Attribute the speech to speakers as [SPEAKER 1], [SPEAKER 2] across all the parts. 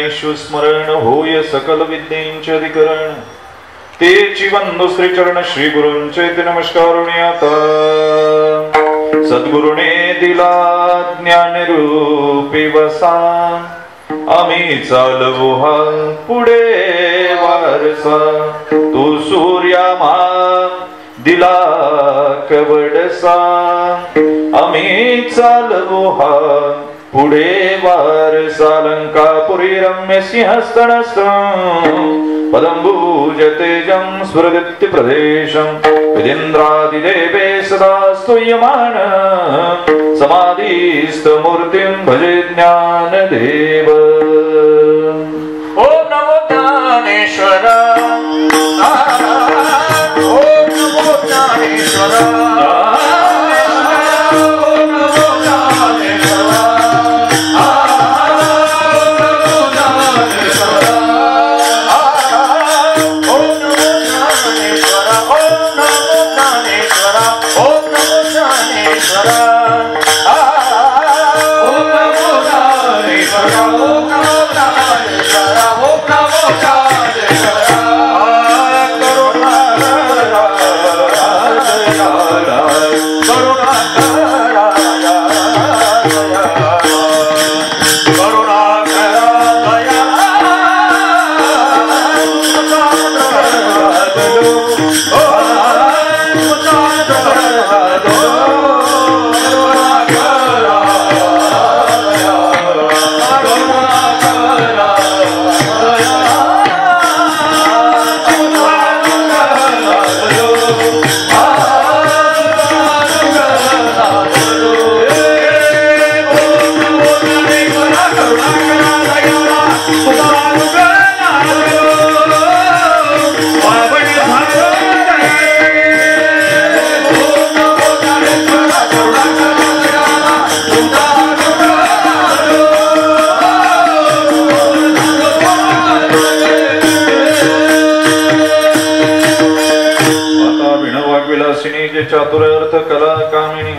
[SPEAKER 1] ज्ञानेषु स्मरण होय सकल विद्येंचे अधिकरण तेची वंदो श्री चरण श्री गुरूंचे ते नमस्कारुणी आता सद्गुरुने दिला ज्ञान रूपी वसा आम्ही चालवू हा पुढे वारसा तो सूर्यामा दिला कवडसा आम्ही चालवू हा पुढे वारसा लंकापुरी रम्य सिंहस्तनस्थं पदंबुज तेजं स्फुरदित्य प्रदेशं विदिन्द्रादिदेवे सदा स्तूयमान समाधिस्थ मूर्तिं भजे ज्ञानदेव।
[SPEAKER 2] ओम नमो ज्ञानेश्वर ओम नमो ज्ञानेश्वर
[SPEAKER 1] चातुर्थ कला कामिनी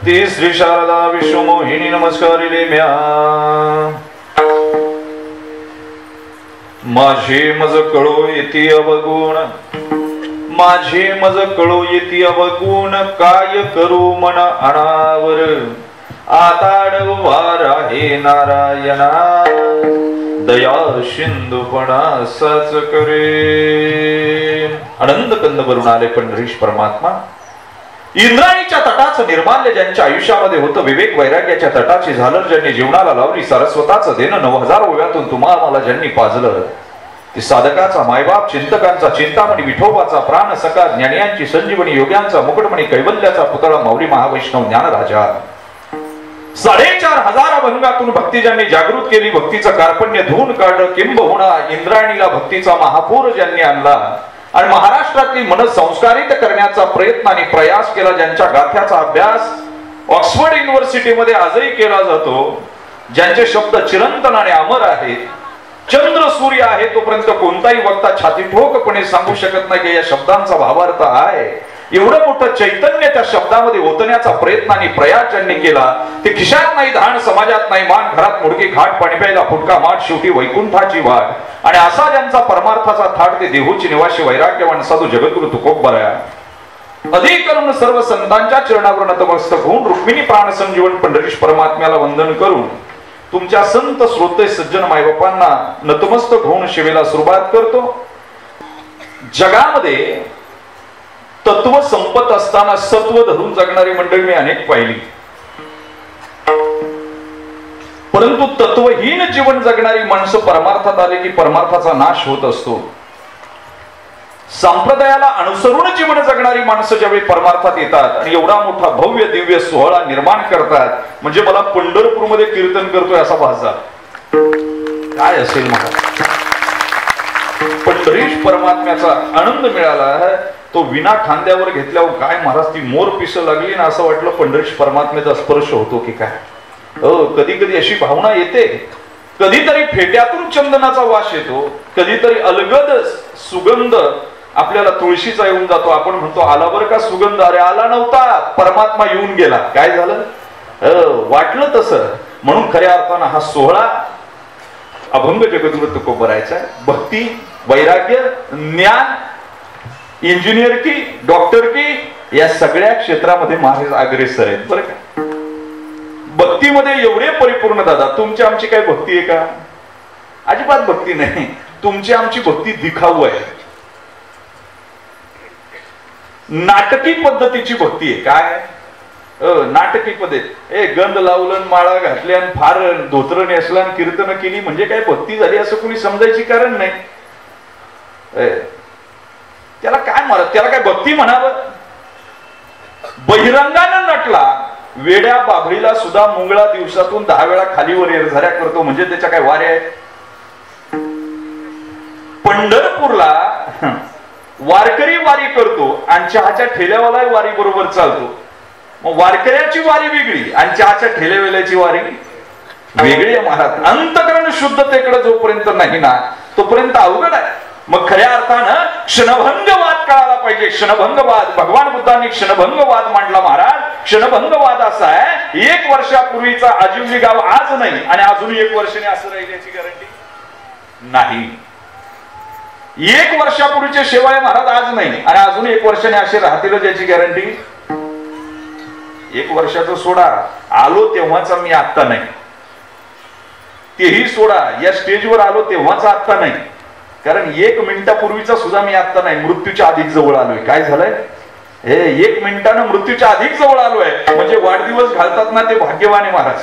[SPEAKER 1] ती श्री शारदा विश्वमोहिनी नमस्कारिले म्या माझे मज कळो येती अवगुण माझे मज कळो येती अवगुण काय करू मन अनावर आताडवार आहे नारायणा दया सिंधुपणा सच करे। आनंद कंद भरून आले पंढरीश परमात्मा इंद्राणीच्या तटाचं निर्माल्य ज्यांच्या आयुष्यामध्ये होतं विवेक वैराग्याच्या तटाची झालर ज्यांनी जीवनाला लावली सरस्वताचं देणं 9000 ओव्यातून तुम्हाला ज्यांनी पाजलं ती साधकाचा मायबाप चिंतकांचा चिंतामणी विठोबाचा प्राण सखा ज्ञानियांची संजीवनी योग्यांचा मुकुटमणी कैवल्याचा पुतळा माऊली महावैष्णव ज्ञानराजा 4500 अभंगातून भक्ती ज्यांनी जागृत केली भक्तीचं कार्पण्य धुवून काढलं किंबहुना इंद्राणीला भक्तीचा महापूर ज्यांनी आणला आणि महाराष्ट्रातली मन संस्कारित करण्याचा प्रयत्न आणि प्रयास केला ज्यांच्या गाथ्याचा अभ्यास ऑक्सफर्ड युनिव्हर्सिटीमध्ये आजही केला जातो ज्यांचे शब्द चिरंतन आणि अमर आहेत चंद्र सूर्य आहे तोपर्यंत कोणताही वक्ता छाती ठोकपणे सांगू शकत नाही की या शब्दांचा भावार्थ आहे एवढं मोठं चैतन्य त्या शब्दामध्ये ओतण्याचा प्रयत्न आणि प्रयास ज्यांनी केला ते खिशात नाही धान समाजात नाही मान घरात मुडकी घाट पाणी प्यायला फुटका माठ शेवटी वैकुंठाची वाट आणि असा ज्यांचा परमार्थाचा थाट ते देहूची निवासी वैराग्यवान साधू जगद्गुरु तुकोबराया अधिक करून सर्व संतांच्या चरणावर नतमस्तक होऊन रुक्मिणी प्राण संजीवन पंढरीश परमात्म्याला वंदन करून तुमच्या संत श्रोते सज्जन मायबापांना नतमस्तक होऊन सेवेला सुरुवात करतो। जगामध्ये तत्व संपत असताना सत्व धरून जगणारी मंडळी मी अनेक पाहिली परंतु तत्वहीन जीवन जगणारी माणसं परमार्थात आले की परमार्थाचा नाश होत असतो। संप्रदायाला अनुसरून जीवन जगणारी माणसं ज्यावेळी परमार्थात येतात आणि एवढा मोठा भव्य दिव्य सोहळा निर्माण करतात म्हणजे मला पंढरपूरमध्ये कीर्तन करतोय असा भास झाला काय असेल मला पंढरीश परमात्म्याचा आनंद मिळाला आहे तो विना खांद्यावर घेतल्यावर काय महाराज ती मोर पिस लागली ना असं वाटलं पंढरीश परमात्म्याचा स्पर्श होतो की काय कधी कधी अशी भावना येते कधीतरी फेट्यातून चंदनाचा वास येतो कधीतरी अलगद सुगंध आपल्याला तुळशीचा येऊन जातो आपण म्हणतो आला बरं का सुगंध अरे आला नव्हता परमात्मा येऊन गेला काय झालं वाटलं तसं म्हणून खऱ्या अर्थानं हा सोहळा अभंग जगद्गुरु तुकोबरायचा भक्ती, वैराग्य, ज्ञान, इंजिनियर की, डॉक्टर की, या सगळ्या क्षेत्रामध्ये महाराज अग्रेसर आहेत बरं का. भक्तीमध्ये एवढे परिपूर्ण. दादा तुमची आमची काय भक्ती आहे का? अजिबात भक्ती नाही. तुमची आमची भक्ती दिखाऊ आहे, नाटकी पद्धतीची भक्ती आहे. काय नाटकी पद्धत? गंध लावलं, माळा घातल्या, फार धोत्र नेसला, कीर्तन केली म्हणजे काय भक्ती झाली असं कुणी समजायची कारण नाही. त्याला काय म्हणत, त्याला काय भक्ती म्हणावं? बहिरंगानं नटला, वेड्या बाभळीला सुद्धा मुंगळा दिवसातून 10 वेळा खालीवर एरझऱ्या करतो म्हणजे त्याच्या काय वाऱ्या आहेत? पंढरपूरला वारकरी वारी करतो आणि चहाच्या ठेल्यावाला वारी बरोबर चालतो. मग वारकऱ्याची वारी वेगळी आणि चहाच्या ठेल्यावाल्याची वारी वेगळी आहे महाराज. अंतकरण शुद्धतेकडे जोपर्यंत नाही ना तोपर्यंत अवघड आहे. मग खऱ्या अर्थानं क्षणभंगवाद कळाला पाहिजे. क्षणभंगवाद, भगवान बुद्धांनी क्षणभंगवाद मांडला महाराज. क्षणभंगवाद असा आहे, 1 वर्षापूर्वीचा आजिवली गाव आज नाही आणि अजून 1 वर्षाने असं राहील याची गॅरंटी नाही. 1 वर्षापूर्वीचे शेवाळे महाराज आज नाही आणि अजून 1 वर्षाने असे राहतीलच याची गॅरंटी. 1 वर्षाचं सोडा, आलो तेव्हाचा मी आत्ता नाही. तेही सोडा, या स्टेजवर आलो तेव्हाचा आत्ता नाही. कारण 1 मिनिटापूर्वीचा सुद्धा मी आत्ता नाही, मृत्यूच्या अधिक जवळ आलोय. काय झालंय? 1 मिनिटानं मृत्यूच्या अधिक जवळ आलोय. म्हणजे वाढदिवस घालतात ना ते भाग्यवान आहे महाराज,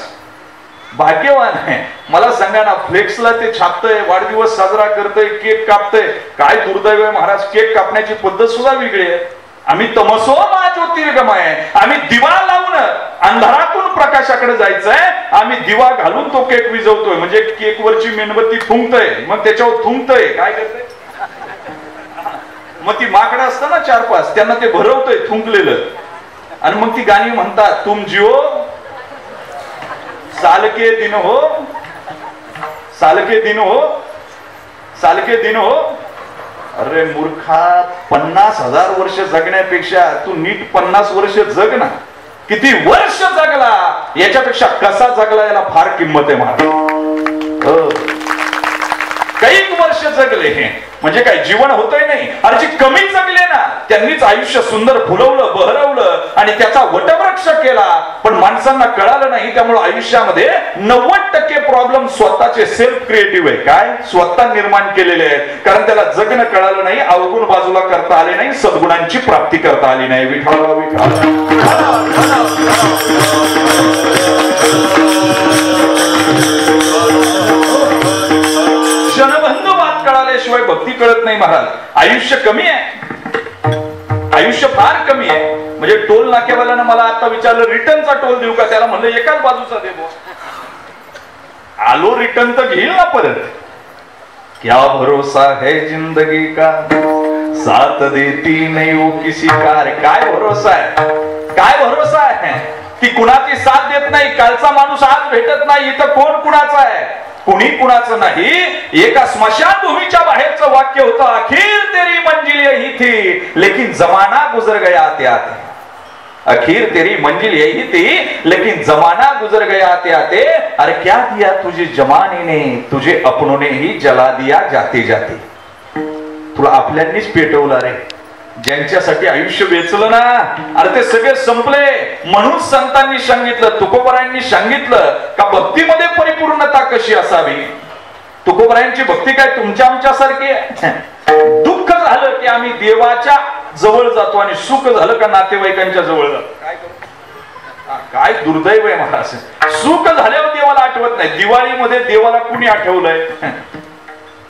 [SPEAKER 1] भाग्यवान आहे. मला सांगा ना, फ्लेक्सला ते छापतंय, वाढदिवस साजरा करतंय, केक कापतंय. काय दुर्दैव आहे महाराज, केक कापण्याची पद्धत सुद्धा वेगळी आहे. आम्ही तमसो मा ज्योतिर्गमय, आम्ही दिवा लावून अंधारातून प्रकाशाकडे जायचंय. आम्ही दिवा घालून तो केक विजवतोय. म्हणजे केकवरची मेणबत्ती थुंकतय, मग त्याच्यावर थुंकतय. काय करतंय? मग ती माकडं असतं ना 4-5, त्यांना ते भरवतंय थुंकलेलं. आणि मग ती गाणी म्हणतात, तुम जिओ साल के दिन हो, साल के दिन हो, साल के दिन हो. अरे मूर्खा, 50,000 वर्ष जगण्यापेक्षा तू नीट 50 वर्ष जग ना. किती वर्ष जगला याच्यापेक्षा कसा जगला याला फार किंमत आहे महाराज. काही वर्ष जगले हे म्हणजे काय जीवन होतंय नाही. अरे जे कमी जगले ना त्यांनीच आयुष्य सुंदर फुलवलं, बहरवलं आणि त्याचा वटवृक्ष केला. पण माणसांना कळालं नाही. त्यामुळे आयुष्यामध्ये 90% प्रॉब्लेम स्वतःचे सेल्फ क्रिएटिव्ह आहे. काय? स्वतः निर्माण केलेले आहेत. कारण त्याला जगणं कळालं नाही, अवगुण बाजूला करता आले नाही, सद्गुणांची प्राप्ती करता आली नाही. विठाला क्षणभंगवाद कळाल्याशिवाय भक्ती कळत नाही महाराज. आयुष्य कमी आहे, आयुष्य फार कमी आहे. म्हणजे टोल नाक्यावाल्यानं मला आता विचारलं रिटर्नचा टोल देऊ का? त्याला म्हणलं एकाच बाजूचा देतो. आलो रिटर्न तर घेईल ना परत. क्या भरोसा है जिंदगी का, साथ देती नहीं वो किसी कार. काय भरोसा आहे, काय भरोसा आहे की कुणाची साथ देत नाही. कालचा माणूस आज भेटत नाही. इथं कोण कुणाचा आहे? कुणी कुणाचं नाही. एका स्मशानभूमीच्या बाहेरचं वाक्य होतं, अखीर तेरी मंजिल यही थी लेकिन जमाना गुजर गया आते आते. अखीर तेरी मंजिल यही थी लेकिन जमाना गुजर गया आते आते. अरे क्या दिया तुझे जमाने ने, तुझे अपनों ने ही जला दिया जाते जाते. तुला आपल्यांनीच पेटवलं रे. ज्यांच्यासाठी आयुष्य वेचलं ना, अरे ते सगळे संपले. म्हणून संतांनी सांगितलं, तुकोबरायांनी सांगितलं का भक्तीमध्ये परिपूर्णता कशी असावी. तुकोबरायांची भक्ती काय तुमच्या आमच्यासारखी आहे? दुःख झालं की आम्ही देवाच्या जवळ जातो आणि सुख झालं का नातेवाईकांच्या जवळ जातो. काय करू? काय दुर्दैव आहे महाराज. सुख झाल्यावर देवाला आठवत नाही. दिवाळीमध्ये देवाला कुणी आठवलंय?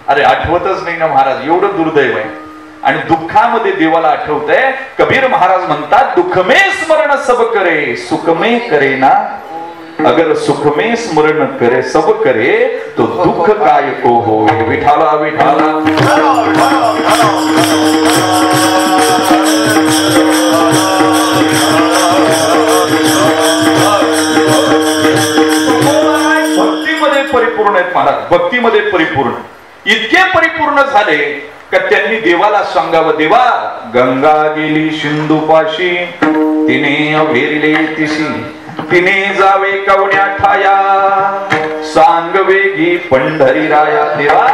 [SPEAKER 1] अरे आठवतच नाही ना महाराज. एवढं दुर्दैव आहे. आणि दुःखामध्ये देवाला आठवतंय. कबीर महाराज म्हणतात, दुःख में स्मरण सब करे, सुख में करे ना. अगर सुख में स्मरण करे सब करे तो दुःख काय को हो. विठाला विठाला. भक्तीमध्ये परिपूर्ण आहेत महाराज. भक्तीमध्ये परिपूर्ण. इतके परिपूर्ण झाले का त्यांनी देवाला सांगावं, देवा गंगा गेली सिंधुपाशी, तिने अभेरले तिशी, तिने जावे कवड्या ठाया. सांग वेगी पंढरी राया देवा.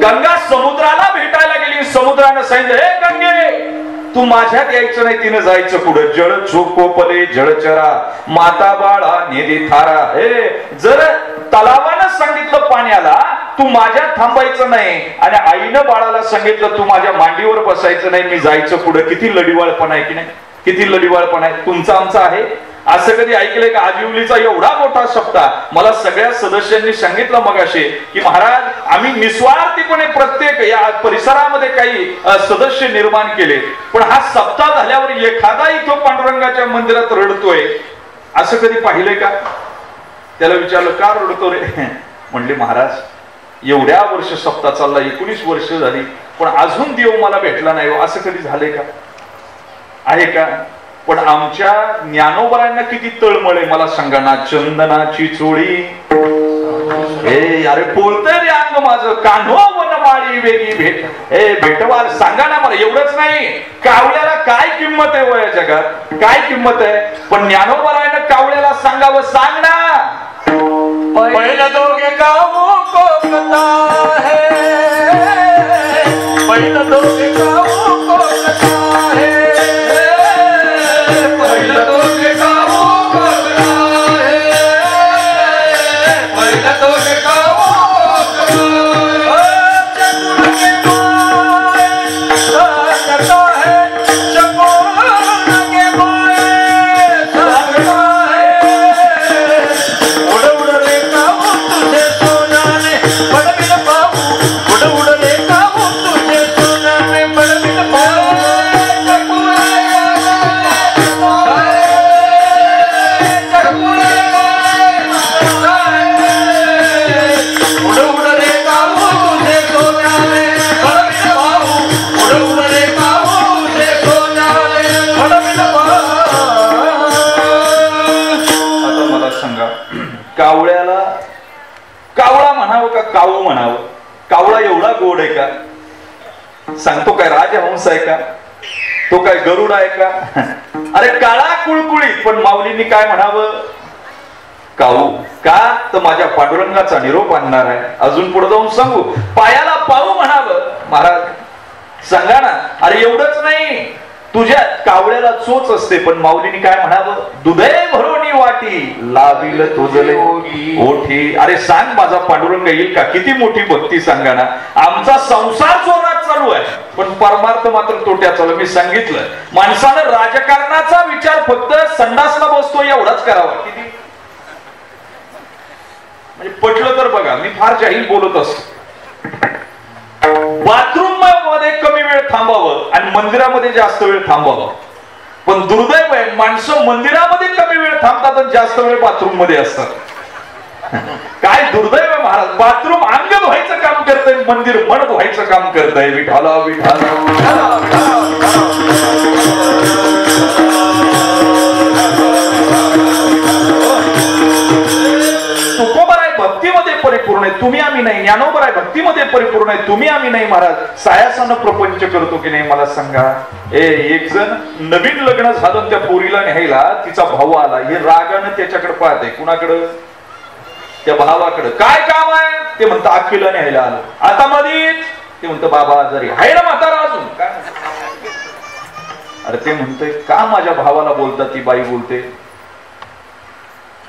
[SPEAKER 1] गंगा समुद्राला भेटायला गेली. समुद्रानं सांगितलं, हे गंगे तू माझ्यात यायचं नाही. तिनं जायचं कुठं? जळ चोकोपले जळचरा माता बाळा नेदी थारा. हे जर तलावानं सांगितलं पाण्याला तू माझ्यात थांबायचं नाही आणि आईनं बाळाला सांगितलं तू माझ्या मांडीवर बसायचं नाही, मी जायचं पुढं. किती लढीवाळपण आहे की नाही? किती लढीवाळपण आहे. तुमचा आमचा आहे. असं कधी ऐकलंय का? आजिवलीचा एवढा मोठा सप्ताह. मला सगळ्या सदस्यांनी सांगितलं मगाशी की महाराज आम्ही निस्वार्थीपणे प्रत्येक या परिसरामध्ये काही सदस्य निर्माण केले, पण हा सप्ताह झाल्यावर एखादा इथं पांडुरंगाच्या मंदिरात रडतोय असं कधी पाहिलंय का? त्याला विचारलं का रडतो रे? म्हणले महाराज एवढ्या वर्ष सप्ताह चालला, 19 वर्ष झाली, पण अजून देव मला भेटला नाही. असं कधी झालंय का? आहे का? पण आमच्या ज्ञानोबरांना किती तळमळ आहे मला सांगा ना. चंदनाची चोळी हे अरे बोलतंय रे अंग माझं. कान्हो वनमाळी वेगळी भेट. हे भेटवार सांगा ना मला. एवढंच नाही, कावळ्याला काय किंमत आहे वया जगात? काय किंमत आहे? पण ज्ञानोबरांना कावळ्याला सांगावं. सांग ना.
[SPEAKER 2] पहिलं दोघे गावो कोकता है, पहिलं दोघे गावो कोकता है, पहिलं दोघे गावो कोकता है, पहिलं दोघे गावो कोकता है. चकुल के माए सागता है, चकुल के माए सागता है. उड़ उड़ ले कावो तुझे सोनाने बड़बिल पाऊ, उड़ उड़ ले कावो तुझे सोनाने बड़बिल पाऊ.
[SPEAKER 1] कावळ्याला कावळा म्हणावं का कावू म्हणावं? कावळा एवढा गोड आहे का? सांगतो काय राजहंस आहे का? तो काय गरुड आहे का? अरे काळा कुळकुळीत. पण माऊलींनी काय म्हणावं? काऊ. का? तर माझ्या पांडुरंगाचा निरोप आणणार आहे. अजून पुढे जाऊन सांगू. पायाला पाऊ म्हणावं. महाराज सांगा ना. अरे एवढंच नाही, तुझ्या कावळ्याला चोच असते, पण माऊलींनी काय म्हणावं? दुधे भरोनी वाटी लाविल तुझले ओठी. अरे सांग माझा पांडुरंग येईल का? किती मोठी भक्ती सांगा ना. आमचा संसार जोरात चालू आहे, पण परमार्थ मात्र तोट्यात चालू. मी सांगितलं माणसानं राजकारणाचा विचार फक्त संडासला बसतो एवढाच करावा. किती म्हणजे पटलं तर बघा. मी फार जाहीर बोलत असतो. बाथरूम मध्ये कमी वेळ थांबावं आणि मंदिरामध्ये जास्त वेळ थांबावं. पण दुर्दैव आहे, माणसं मंदिरामध्ये कमी वेळ थांबतात आणि जास्त वेळ बाथरूम मध्ये असतात. काय दुर्दैव आहे महाराज. बाथरूम अंग धुवायचं काम करतंय, मंदिर मन धुवायचं काम करतंय. विठाला विठाला. भक्तीमध्ये परिपूर्ण आहे, तुम्ही आम्ही नाही. ज्ञानोबर आहे भक्तीमध्ये परिपूर्ण आहे, तुम्ही आम्ही नाही. महाराज सायासानं प्रपंच करतो की नाही मला सांगा. एक जण नवीन लग्न झालं, त्या पोरीला न्यायला तिचा भाऊ आला. हे रागानं त्याच्याकडे पाहते. कुणाकडं? त्या भावाकडे. काय काम आहे? ते म्हणतं अखिला न्यायला आलं. आता मधीच ते म्हणतं बाबा आजारी आहे ना म्हातारा अजून काय? अरे ते म्हणतंय का माझ्या भावाला बोलता? ती बाई बोलते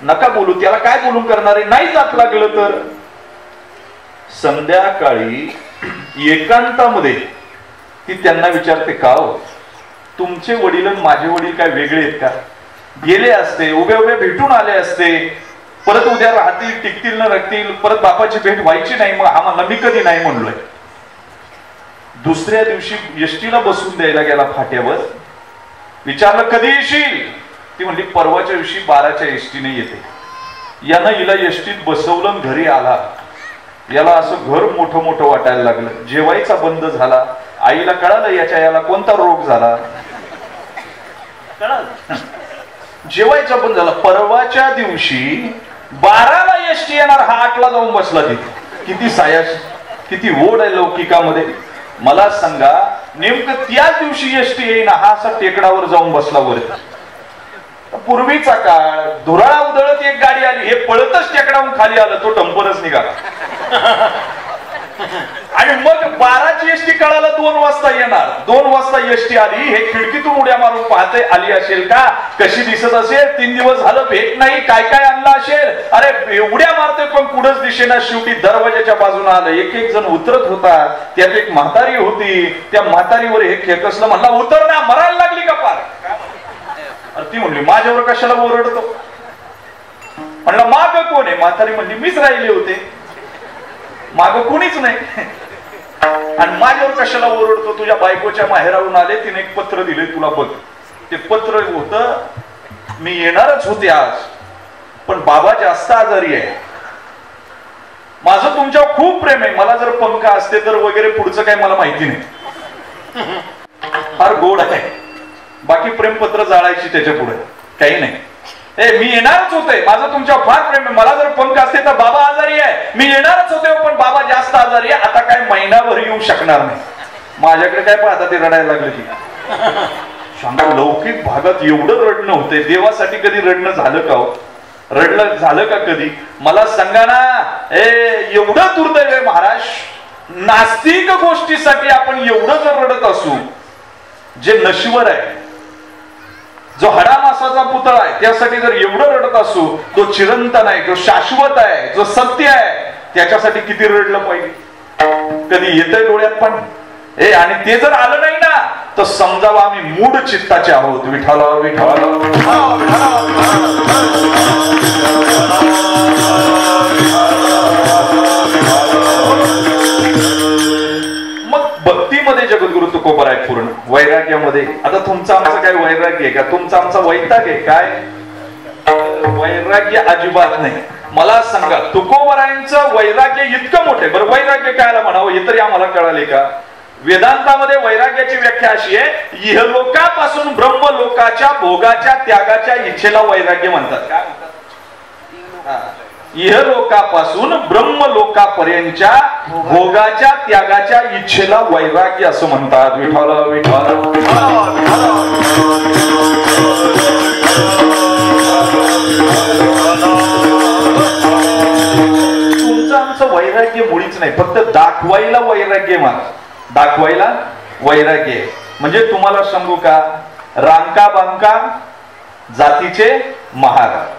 [SPEAKER 1] नका बोलू. त्याला काय बोलून करणार आहे? नाही जात लागलं तर. संध्याकाळी एकांतामध्ये ती त्यांना विचारते का हो, तुमचे वडील आणि माझे वडील काय वेगळे आहेत का? गेले असते, उभ्या उभ्या भेटून आले असते, परत उद्या राहतील, टिकतील न राहतील, परत बापाची भेट व्हायची नाही. मग आम्हाला मी कधी नाही म्हणलोय. दुसऱ्या दिवशी एसटीला बसून द्यायला गेला फाट्यावर. विचारलं कधी येशील? ती म्हणली परवाच्या दिवशी 12च्या एसटीने येते. यानं हिला एसटीत बसवलं, घरी आला. याला असं घर मोठं मोठं वाटायला लागलं. जेवायचा बंद झाला. आईला कळालं याला कोणता रोग झाला. कळालं? जेवायचा बंद झाला. परवाच्या दिवशी 12ला एसटी येणार, हा 8ला जाऊन बसला तिथे. किती सायास, किती ओढ आहे लौकिकामध्ये. मला सांगा नेमकं त्याच दिवशी एसटी येईना, हा असा टेकडावर जाऊन बसला वरती. पूर्वीचा काळ, धुराळा उधळत एक गाडी आली, हे पळतच टेकडावून खाली आलं, तो टंपरच निघाला. आणि मग 12ची एसटी कळाला 2 वाजता येणार. 2 वाजता एसटी आली, हे खिडकीतून उड्या मारून पाहते, आली असेल का, कशी दिसत असेल, 3 दिवस झालं भेट नाही, काय काय आणलं असेल, अरे उड्या मारते पण पुढंच दिसेना. शेवटी दरवाजाच्या बाजूला आलं, एक जण उतरत होता, त्यात एक म्हातारी होती. त्या म्हातारीवर हे खेकसलं, म्हणला उतर ना, मरायला लागली का पार. ती म्हणली माझ्यावर कशाला ओरडतो. म्हणला माग कोण आहे. म्हातारी म्हणली मीच राहिले होते, माग कुणीच नाही, आणि माझ्यावर कशाला ओरडतो. तुझ्या बायकोच्या माहेरावरून आले, तिने एक पत्र दिले तुला, बघ. ते पत्र होत, मी येणारच होते आज, पण बाबा जास्त आजारी आहे, माझं तुमच्यावर खूप प्रेम आहे, मला जर पंख असते तर वगैरे पुढचं काय मला माहिती नाही. फार गोड आहे. बाकी प्रेमपत्र जाळायची त्याच्या पुढे काही नाही. मी येणारच होते, माझं तुमच्यावर फार प्रेम आहे, मला जर पंख असते तर बाबा आजारी आहे, मी येणारच होते, पण बाबा जास्त आजारी आहे, आता काय महिनाभर येऊ शकणार नाही. माझ्याकडे काय पाहता, ते रडायला लागले. ती सांगा, लौकिक भागात एवढं रडणं होतंय, देवासाठी कधी रडणं झालं का हो? रडलं झालं का कधी? मला सांगा ना. एवढं दुर्दैव आहे महाराज, नास्तिक गोष्टीसाठी आपण एवढं जर रडत असू, जे नश्वर आहे, जो हडामासाचा पुतळा आहे, त्यासाठी जर एवढं रडत असू, तो चिरंतन आहे, जो शाश्वत आहे, जो सत्य आहे, त्याच्यासाठी किती रडलं पाहिजे. कधी येतंय डोळ्यात पण आणि ते जर आलं नाही ना, तर समजावं आम्ही मूढ चित्ताचे आहोत. विठाला विठाला. मग भक्तीमध्ये जगद्गुरु तुकोबराय पूर्ण, वैराग्यामध्ये आता तुमचं आमचं काय वैराग्य आहे का? तुमचं आमचा वैताग आहे काय? वैराग्य अजिबात नाही. मला सांगा, तुकोबरायांचं वैराग्य इतकं मोठे, बरं वैराग्य कायला म्हणावं हे तरी आम्हाला कळाले का? वेदांतामध्ये वैराग्याची व्याख्या अशी आहे, इहलोकापासून ब्रह्मलोकाच्या भोगाच्या त्यागाच्या इच्छेला वैराग्य म्हणतात. काय म्हणतात? इहलोकापासून ब्रह्मलोकापर्यंतच्या भोगाच्या त्यागाच्या इच्छेला वैराग्य असं म्हणतात. विठ्ठल विठ्ठल. तुमचं आमचं वैराग्य मुळीच नाही, फक्त दाखवायला वैराग्य मला, दाखवायला वैराग्य. म्हणजे तुम्हाला सांगू का, रांका बांका जातीचे महाराज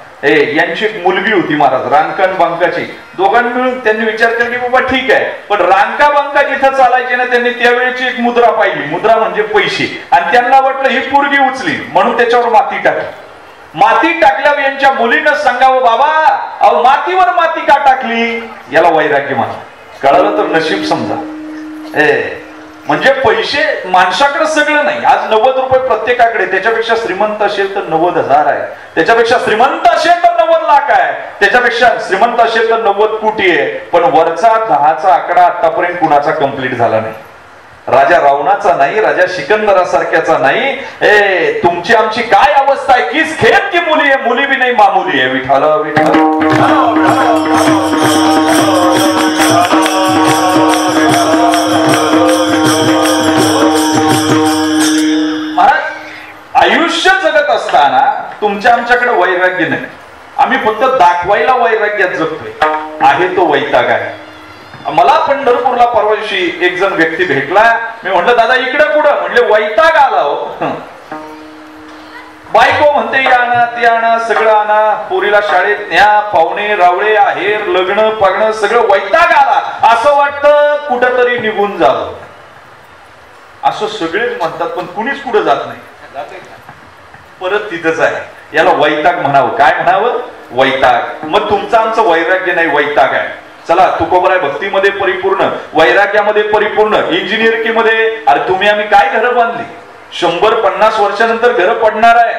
[SPEAKER 1] यांची एक मुलगी होती महाराज, रांकण बांकाची. दोघांनी मिळून त्यांनी विचार केला की बाबा ठीक आहे, पण रांका बांका जिथं चालायचे ना, त्यांनी त्यावेळेची एक मुद्रा पाहिली. मुद्रा म्हणजे पैसे, आणि त्यांना वाटलं ही पोरगी उचली, म्हणून त्याच्यावर माती टाकली. माती टाकल्यावर यांच्या मुलीनं सांगावं, बाबा अहो मातीवर माती का टाकली? याला वैराग्य म्हणा. कळलं तर नशीब समजा. म्हणजे पैसे माणसाकडे सगळं नाही. आज 90 रुपये प्रत्येकाकडे, त्याच्यापेक्षा श्रीमंत असेल तर 90,000 आहे, त्याच्यापेक्षा श्रीमंत असेल तर 90 लाख आहे, त्याच्यापेक्षा श्रीमंत असेल तर 90 कोटी आहे. पण वरचा 10चा आकडा आतापर्यंत कुणाचा कंप्लीट झाला नाही. राजा रावणाचा नाही, राजा सिकंदरासारख्याचा नाही. तुमची आमची काय अवस्था आहे, कीच खेळ की मुली आहे, मुली बी नाही मामुली आहे. विठाल विठाल. महाराज, आयुष्य जगत असताना तुमच्या आमच्याकडे वैराग्य नाही. आम्ही फक्त दाखवायला वैराग्यात जगतोय. आहे तो वैताग आहे. मला पंढरपूरला परवा दिवशी एक जण व्यक्ती भेटला. मी म्हटलं दादा इकडे पुढं, म्हणले वैताग आला हो. बायको म्हणते या आणा ते आणा, सगळं आणा, पोरीला शाळेत न्या, पाहुणे रावळे आहेर लग्न पगणं सगळं वैताग आला. असं वाटतं कुठंतरी निघून जावं, असं सगळेच म्हणतात, पण कुणीच पुढे जात नाही. परत तिथंच आहे. याला वैताग म्हणावं. काय म्हणावं? वैताग. मग तुमचं आमचं वैराग्य नाही, वैताग आहे. चला, तुकोबराय भक्तीमध्ये परिपूर्ण, वैराग्यामध्ये परिपूर्ण, इंजिनिअरिंगमध्ये. अरे तुम्ही आम्ही काय घरं बांधली? 100-50 वर्षानंतर घर पडणार आहे.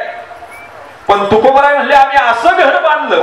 [SPEAKER 1] पण तुकोबराय म्हणले आम्ही असं घर बांधलं.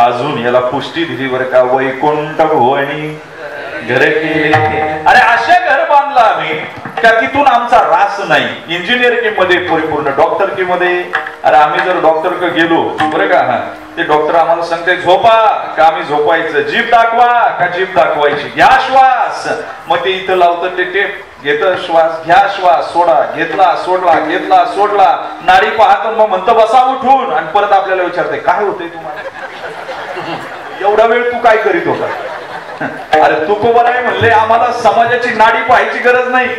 [SPEAKER 1] अजून याला पुष्टी दिली बरं का, वैकुंठ भुवनी घर केले. अरे अशा घर बांधला आम्ही का तिथून आमचा रास नाही. इंजिनिअरिंग मध्ये परिपूर्ण, डॉक्टरकी मध्ये. अरे आम्ही जर डॉक्टर गेलो बरं का, ते डॉक्टर आम्हाला सांगते झोपा का, आम्ही झोपायचं. जीभ दाखवा का, जीभ दाखवायची. घ्या श्वास, मग ते इथं लावतं ते टेप, घेतं श्वास, घ्या श्वास, सोडा, घेतला सोडला, घेतला सोडला. नाडी पाहतो मग म्हणतं बसा उठून, आणि परत आपल्याला विचारते काय होतंय तुम्हाला, एवढा वेळ तू काय करीत होता. अरे तुकोबर आहे म्हणले आम्हाला समाजाची नाडी पाहायची गरज नाही,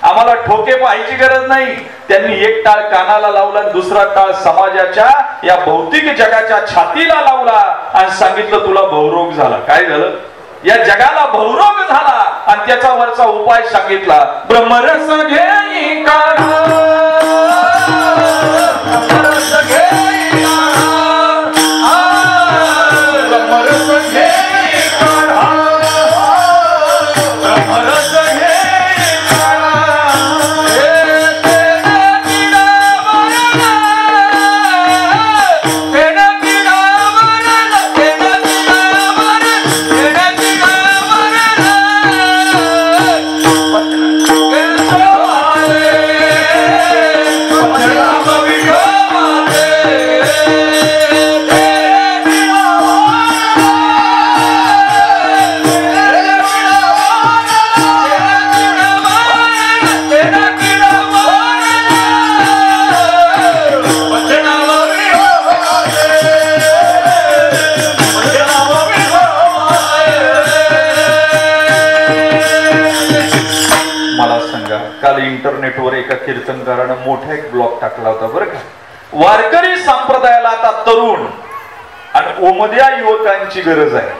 [SPEAKER 1] आम्हाला ठोके पाहायची गरज नाही. त्यांनी एक टाळ कानाला लावला, दुसरा टाळ समाजाच्या या भौतिक जगाच्या छातीला लावला आणि सांगितलं तुला भवरोग झाला. काय झालं, या जगाला भवरोग झाला आणि त्याचा वरचा उपाय सांगितला. ब्रह्मरस घेई काढा, ब्रह्मरस घेई काढा, ब्रह्मरस घेई काढा, ब्रह्मरस घेई काढा. इंटरनेटवर एका कीर्तनकारानं मोठा एक ब्लॉग टाकला होता बरं का. वारकरी संप्रदायाला आता तरुण आणि ओमद्या युवकांची गरज आहे.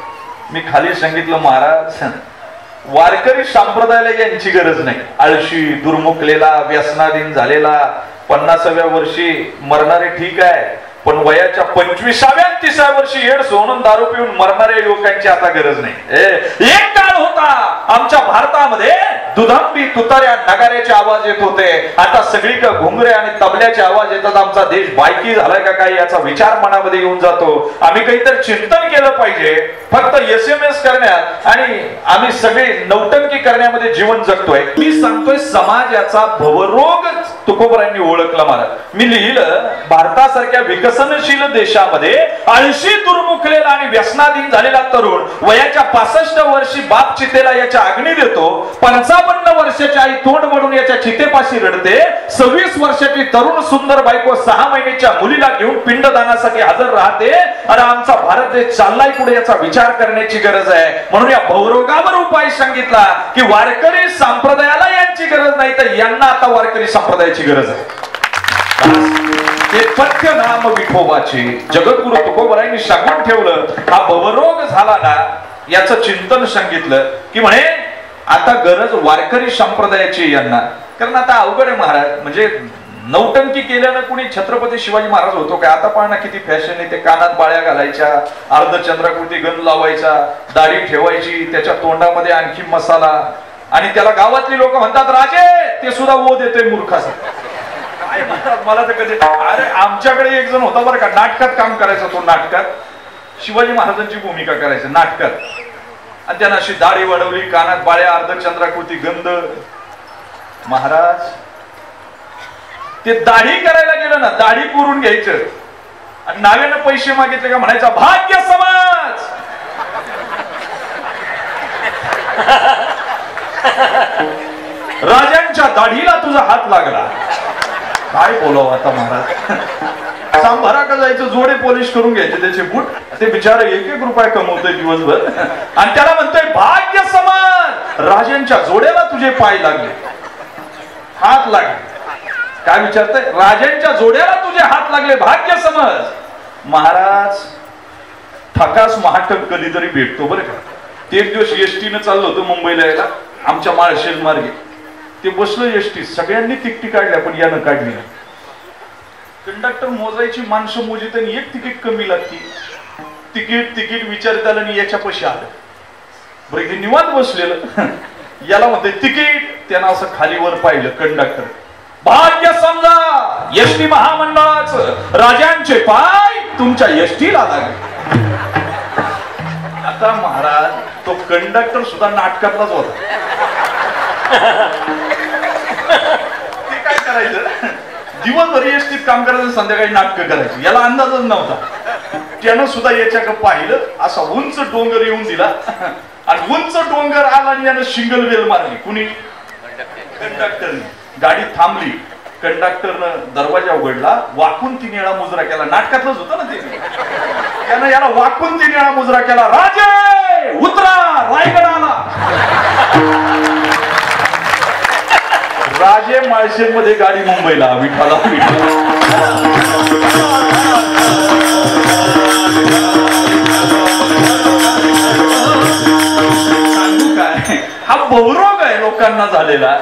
[SPEAKER 1] मी खाली सांगितलं महाराज वारकरी संप्रदायाला यांची गरज नाही. आळशी, दुर्मुखलेला, व्यसनाधीन झालेला, 50व्या वर्षी मरणारे ठीक आहे, पण वयाच्या 25व्या 30व्या वर्षी एड्स होऊन दारू पिऊन मरणाऱ्या युवकांची आता गरज नाही. एक काळ होता आमच्या भारतामध्ये दुधांबी तुताऱ्या नगाऱ्याचे आवाज येत होते, आता सगळीकडे घुंगरे आणि तबल्याचे आवाज येतात. आमचा देश बायकी झालाय का काय याचा विचार मनामध्ये येऊन जातो. आम्ही काहीतरी चिंतन केलं पाहिजे. फक्त SMS करण्यात आणि आम्ही सगळे नौटंकी करण्यामध्ये जीवन जगतोय. मी सांगतोय समाजाचा भवरोग तुकोबरांनी ओळखला महाराज. मी लिहिलं भारतासारख्या विकसनशील देशामध्ये आळशी, दुर्मुखलेला आणि व्यसनाधीन झालेला तरुण वयाच्या 65 वर्षी बाप चितेला याच्या अग्नी देतो. 55 वर्षाची आई तोंड म्हणून याच्या चितेपाशी रडते. 26 वर्षाची तरुण सुंदर बायको 6 महिन्याच्या मुलीला घेऊन पिंडदानासाठी हजर राहते. अरे आमचा भारत देश चाललाय पुढे याचा विचार करण्याची गरज आहे. म्हणून या भवरोगावर उपाय सांगितला की वारकरी संप्रदायाला यांची गरज नाही, तर यांना आता वारकरी संप्रदायाची गरज आहे. ते पथ्य नाम विठोबाचे जगद्गुरु तुकोबरायांनी सांगून ठेवलं. हा भवरोग झाला ना याचं चिंतन सांगितलं की म्हणे आता गरज वारकरी संप्रदायाची यांना. कारण आता अवघड आहे महाराज. म्हणजे नौटंकी केल्यानं कुणी छत्रपती शिवाजी महाराज होतो काय. आता पाहा ना किती फॅशन आहे. ते कानात बाळ्या घालायच्या, अर्धचंद्राकृती गंध लावायचा, दाढी ठेवायची, त्याच्या तोंडामध्ये आणखी मसाला, आणि त्याला गावातली लोक म्हणतात राजे, ते सुद्धा ओ देतोय मूर्खाचा. काय म्हणतात मला तर कधी. अरे आमच्याकडे एक जण होता बरं का, नाटकात काम करायचा. तो नाटकात शिवाजी महाराजांची भूमिका करायची नाटकात, आणि त्यानं अशी दाढी वाढवली, कानात बाळ्या, अर्धचंद्राकृती गंध. महाराज ते दाढी करायला गेलं ना, दाढी पुरून घ्यायचं आणि नाव्यानं पैसे मागितले का म्हणायचा भाग्य समाज. राजांच्या दाढीला तुझा हात लागला. काय बोलावं आता महाराज. सांभारा का जायचं, जोडे पॉलिश करून घ्यायचे त्याचे बूट. ते बिचारे 1-1 रुपया कमवतोय दिवसभर, आणि त्याला म्हणतोय भाग्य समाज. राजांच्या जोड्याला तुझे पाय लागले, हात लागले. काय विचारतोय, राजांच्या जोड्याला तुझे हात लागले, भाग्य समज. महाराज ठकास महाटक कधीतरी भेटतो बरं का. ते एक दिवस एसटीनं चाललो होतो मुंबईला यायला, आमच्या माळशेज मार्गे. ते बसलं एसटी, सगळ्यांनी तिकिटी काढल्या पण यानं काढली नाही. कंडक्टर मोजायची माणसं मोजित आणि एक तिकीट कमी लागती. तिकीट विचारत आलं आणि याच्या पैसे आलं. बरं इथे निवांत बसलेलं, याला म्हणते तिकीट. त्यानं असं खालीवर पाहिलं कंडक्टर. भाग्य समजा एसटी महामंडळाचं, राजांचे पाय तुमच्या एसटीला लागले. आता महाराज तो कंडक्टर सुद्धा नाटकातलाच होता. ते काय करायचं, दिवसभर एसटीत काम करायचं, संध्याकाळी नाटक करायचं, याला अंदाजच नव्हता. त्यानं सुद्धा याच्याकडे पाहिलं, असा उंच डोंगर येऊन दिला आणि उंच डोंगर आला आणि यानं सिंगल वेल मारली. कुणी? कंडक्टरने. गाडी थांबली, कंडक्टरनं दरवाजा उघडला, वाकून 3 वेळा मुजरा केला. नाटकातलंच होतं ना ते. त्यानं याला वाकून 3 वेळा मुजरा केला. राजे उतरा, रायगड आला. राजे माळशेज मध्ये गाडी मुंबईला. विठाला सांगू काय, हा बहुरोग आहे लोकांना झालेला.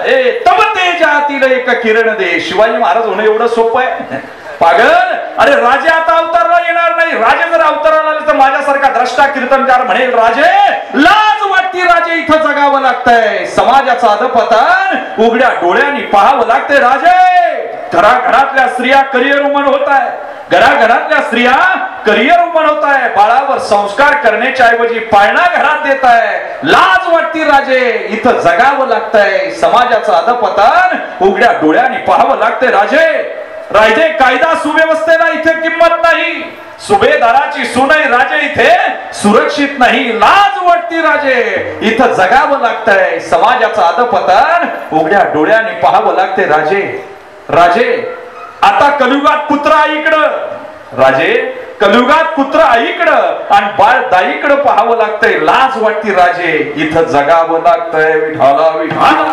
[SPEAKER 1] तब तेजातील एक किरण दे. शिवाजी महाराज होणं एवढं सोपं आहे पागल? अरे राजे आता अवतारला येणार नाही. राजे जर अवताराला आले तर माझ्यासारखा द्रष्टा कीर्तनकार म्हणेल, राजे लाज वाटती, राजे इथं जगावं लागतंय. समाजाचं अधपतन उघड्या डोळ्यांनी पाहावं लागतंय. राजे घराघरातल्या स्त्रिया करिअर वुमन होत आहे. घराघरातल्या स्त्रिया करिअर वुमन होत आहे. बाळावर संस्कार करण्याच्या ऐवजी पाळणा घरात देत आहे. लाज वाटती राजे, इथं जगावं लागतंय. समाजाचं अधपतन उघड्या डोळ्यांनी पाहावं लागतंय. राजे कायदा सुव्यवस्थेला इथे किंमत नाही. सुभेदाराची सुनई राजे इथे सुरक्षित नाही. लाज वाटती राजे, इथं जगावं लागतंय. समाजाचं अधपतन उघड्या डोळ्यांनी पाहावं लागतंय. राजे आता कलियुगात कुत्रा आईकडं. राजे कलियुगात कुत्रा आईकडं आणि बाळ दाईकडं पाहावं लागतंय. लाज वाटती राजे, इथं जगावं लागतंय. विठाला विठाला.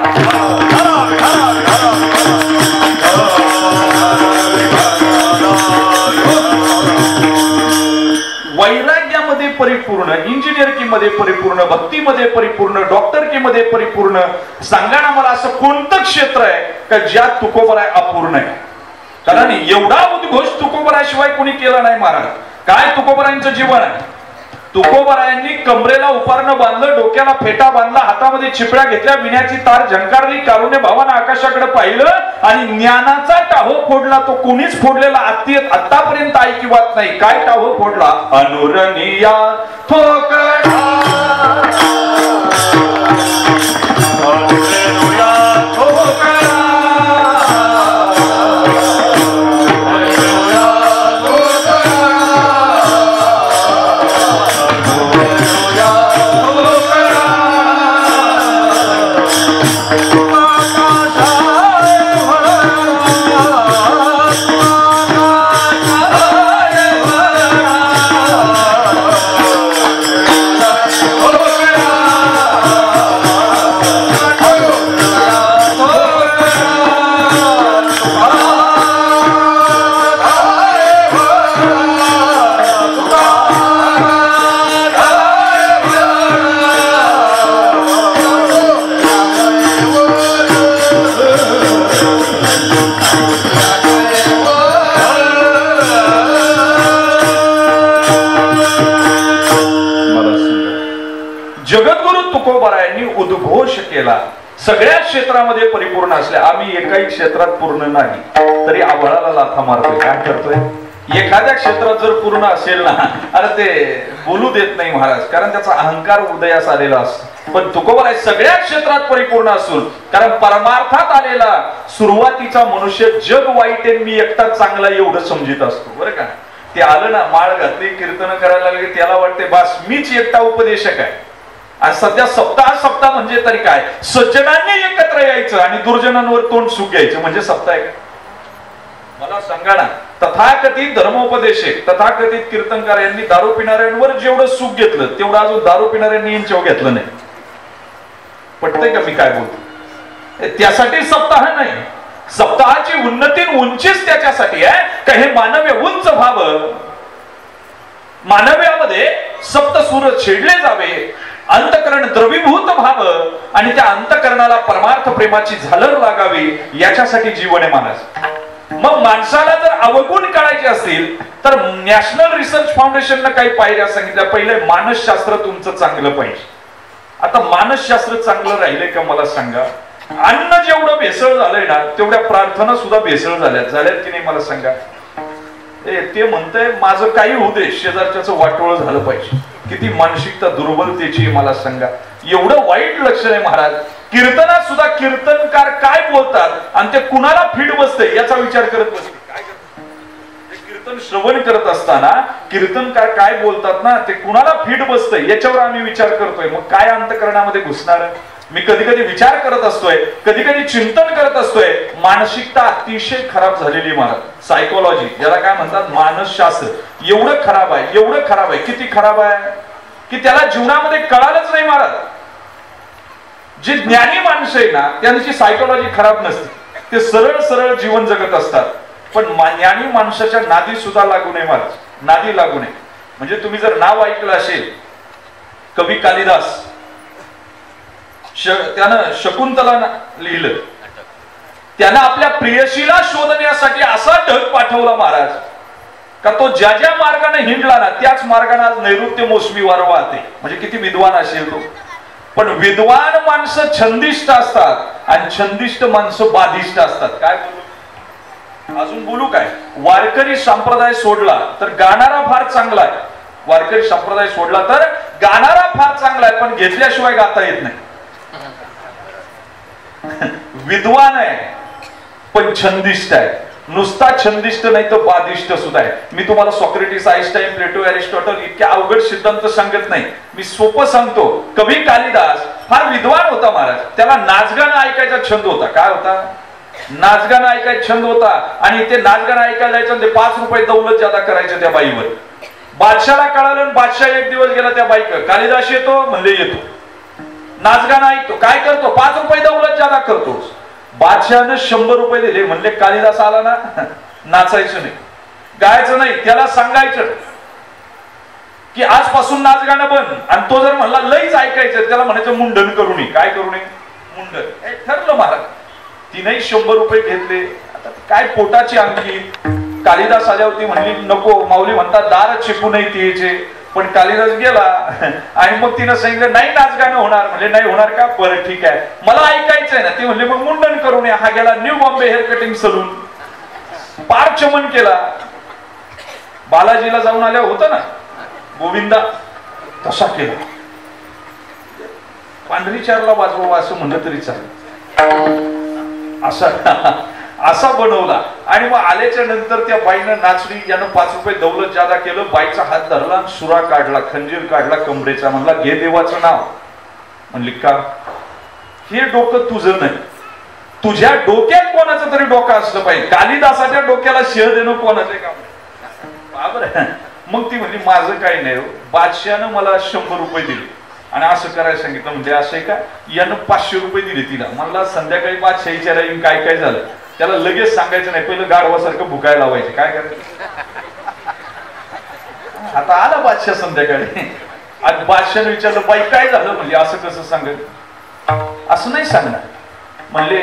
[SPEAKER 1] वैराग्यामध्ये परिपूर्ण, इंजिनिअरिंगमध्ये परिपूर्ण, भक्तीमध्ये परिपूर्ण, डॉक्टरकीमध्ये परिपूर्ण. सांगा ना मला असं कोणतं क्षेत्र आहे का ज्यात तुकोबराय अपूर्ण आहे? कारण एवढा उद्घोष तुकोबराशिवाय कोणी केला नाही महाराज. काय तुकोबरायांचं जीवन आहे? तुकोबरायांनी कमरेला उपारणं बांधलं, डोक्याला फेटा बांधला, हातामध्ये चिपळ्या घेतल्या, विण्याची तार झंकारली, कारुण्य भावानं आकाशाकडे पाहिलं आणि ज्ञानाचा टाहो फोडला. तो कोणीच फोडलेला आतापर्यंत ऐकिवात नाही. काय टाहो फोडला? अनुरणीया ठोकळा. उद्घोष केला. सगळ्या क्षेत्रामध्ये परिपूर्ण असले. आम्ही एकाही क्षेत्रात पूर्ण नाही तरी आभाळाला लाथा मारतोय. काय करतोय? एखाद्या क्षेत्रात जर पूर्ण असेल ना, अरे ते बोलू देत नाही महाराज, कारण त्याचा अहंकार उदयास आलेला असतो. पण तुकोबराय सगळ्या क्षेत्रात परिपूर्ण असून, कारण परमार्थात आलेला सुरुवातीचा मनुष्य जग वाईट आहे, मी एकटाच चांगला एवढं समजित असतो. बरं का? ते आलं ना, माळ घातली, कीर्तन करायला लागले, त्याला वाटते बस मीच एकटा उपदेशक आहे. आणि सध्या सप्ताह म्हणजे तरी काय, सज्जनांनी एकत्र यायचं आणि दुर्जनांवर तोंड सुख घ्यायचं म्हणजे सप्ताह आहे. मला सांगा ना, तथाकथित धर्मोपदेशक, तथाकथित कीर्तनकार यांनी दारू पिणाऱ्यांवर जेवढं सुख घेतलं तेवढं अजून दारू पिणाऱ्यांनी यांच्यावर घेतलं नाही. पटतंय का मी काय बोलतो? त्यासाठी सप्ताह नाही. सप्ताहाची उन्नती उंचीच त्याच्यासाठी आहे का हे मानव्य उंच व्हावं, मानव्यामध्ये सप्तसूर छेडले जावे, अंतकरण द्रवीभूत व्हावं आणि त्या अंतकरणाला परमार्थ प्रेमाची झालर लागावी, याच्यासाठी जीवन आहे माणूस. मग माणसाला जर अवगुण काढायचे असतील तर नॅशनल रिसर्च फाउंडेशननं काही पायऱ्या सांगितल्या. पहिले मानसशास्त्र तुमचं चांगलं पाहिजे. आता मानसशास्त्र चांगलं राहिलंय का मला सांगा? अन्न जेवढं भेसळ झालंय ना, तेवढ्या प्रार्थना सुद्धा भेसळ झाल्यात की नाही मला सांगा? ते म्हणतंय माझं काही होऊ दे, शेजारच्याचं वाटोळ झालं पाहिजे. किती मानसिकता दुर्बलतेची मला सांगा. एवढं वाईट लक्षण आहे महाराज. कीर्तनात सुद्धा कीर्तनकार काय बोलतात आणि ते कुणाला फीड बसते याचा विचार करत बसते. काय करतात कीर्तन श्रवण करत असताना कीर्तनकार काय बोलतात ना ते कुणाला फीड बसतंय याच्यावर आम्ही विचार करतोय. मग काय अंतःकरणामध्ये घुसणार. मी कधी कधी विचार करत असतोय, कधी कधी चिंतन करत असतोय. मानसिकता अतिशय खराब झालेली महाराज. सायकोलॉजी ज्याला काय म्हणतात मानसशास्त्र एवढं खराब आहे, एवढं खराब आहे. किती खराब आहे की त्याला जीवनामध्ये कळालंच नाही महाराज. जे ज्ञानी माणसं आहे ना त्यांची सायकोलॉजी खराब नसते, ते सरळ सरळ जीवन जगत असतात. पण ज्ञानी माणसाच्या नादी सुद्धा लागू नये महाराज, नादी लागू नये. म्हणजे तुम्ही जर नाव ऐकलं असेल कवी कालिदास, त्यानं शकुंतला लिहिलं. त्यानं आपल्या प्रेयसीला शोधण्यासाठी असा ढग पाठवला महाराज का तो ज्या ज्या मार्गाने हिंडला ना त्याच मार्गाने आज नैऋत्य मोसमी वार वाहते. म्हणजे किती विद्वान असेल तो. पण विद्वान माणसं छंदिष्ट असतात आणि छंदिष्ट माणसं बाधिष्ट असतात. काय बोलू, अजून बोलू काय. वारकरी संप्रदाय सोडला तर गाणारा फार चांगला आहे. वारकरी संप्रदाय सोडला तर गाणारा फार चांगला आहे, पण घेतल्याशिवाय गाता येत नाही. विद्वान आहे पण छंदिष्ट आहे. नुसता छंदिष्ट नाही तर बाधिष्ट सुद्धा आहे. मी तुम्हाला सॉक्रेटिस, आईन्स्टाईन, प्लेटो, अरिस्टॉटल इतके अवघड सिद्धांत सांगत नाही. मी सोपं सांगतो. कवी कालिदास फार विद्वान होता महाराज. त्याला नाचगाणं ऐकायचा छंद होता. काय होता, नाचगाणं ऐकायचा छंद होता. आणि ते नाचगाणं ऐकायला जायचं ते 5 रुपये दौलत जादा करायचं त्या बाईवर. बादशाला कळालं, बादशाह एक दिवस गेला त्या बाईक, कालिदास येतो म्हणले येतो, नाचगाणं ऐकतो. काय करतो, 5 रुपये दौलत जादा करतो. बादशाहने 100 रुपये दिले. म्हणले कालिदास आला ना नाचायचं नाही, गायचं नाही. त्याला सांगायचं की आजपासून नाचगाणं बंद. आणि तो जर म्हणला लईच ऐकायचं त्याला म्हणायचं मुंडन करू नये. काय करू नये, मुंडन. ठरलं महाराज. तिनेही 100 रुपये घेतले. आता काय पोटाची अंगी. कालिदास आल्यावरती म्हणली नको, माऊली म्हणतात दार चिपू नाही तिचे. पण कालिदास गेला आणि मग तिनं सांगितलं नाही नाचगाणं होणार. म्हणजे नाही होणार का, बरं ठीक आहे मला ऐकायचंय ना. ती म्हणले मग मुंडन करू नये. हा गेला new Bombay hair cutting salon, पार चमन केला. बालाजीला जाऊन आल्या होतं ना गोविंदा, तसा केला. पांढरी चारला वाजवा असं म्हणलं तरी चालेल. असा बनवला. आणि मग आल्याच्या नंतर त्या बाईनं नाचली. यानं 5 रुपये दौलत जादा केलं. बाईचा हात धरला, सुरा काढला, खंजीर काढला कमरेचा. म्हणला घे देवाचं नाव. म्हणली का, हे डोकं तुझं नाही, तुझ्या डोक्यात कोणाचं तरी डोकं असलं पाहिजे. कालिदासाच्या डोक्याला शेह देणं कोणाचं काम. बरोबर. मग ती म्हणली माझं काही नाही. बादशाहनं मला 100 रुपये दिले आणि असं करायला सांगितलं. म्हणजे असं आहे का, यानं 500 रुपये दिले तिला. मला संध्याकाळी बादशाहीच्या राहील काय काय झालं त्याला लगेच सांगायचं नाही, पहिलं गाढवासारखं भुकायला लावायचे. काय करायचं. आता आला बादशाह संध्याकाळी. आज बादशाहने विचारलं बाई काय झालं. म्हणजे असं कसं सांगेल, असं नाही सांगणार. म्हणले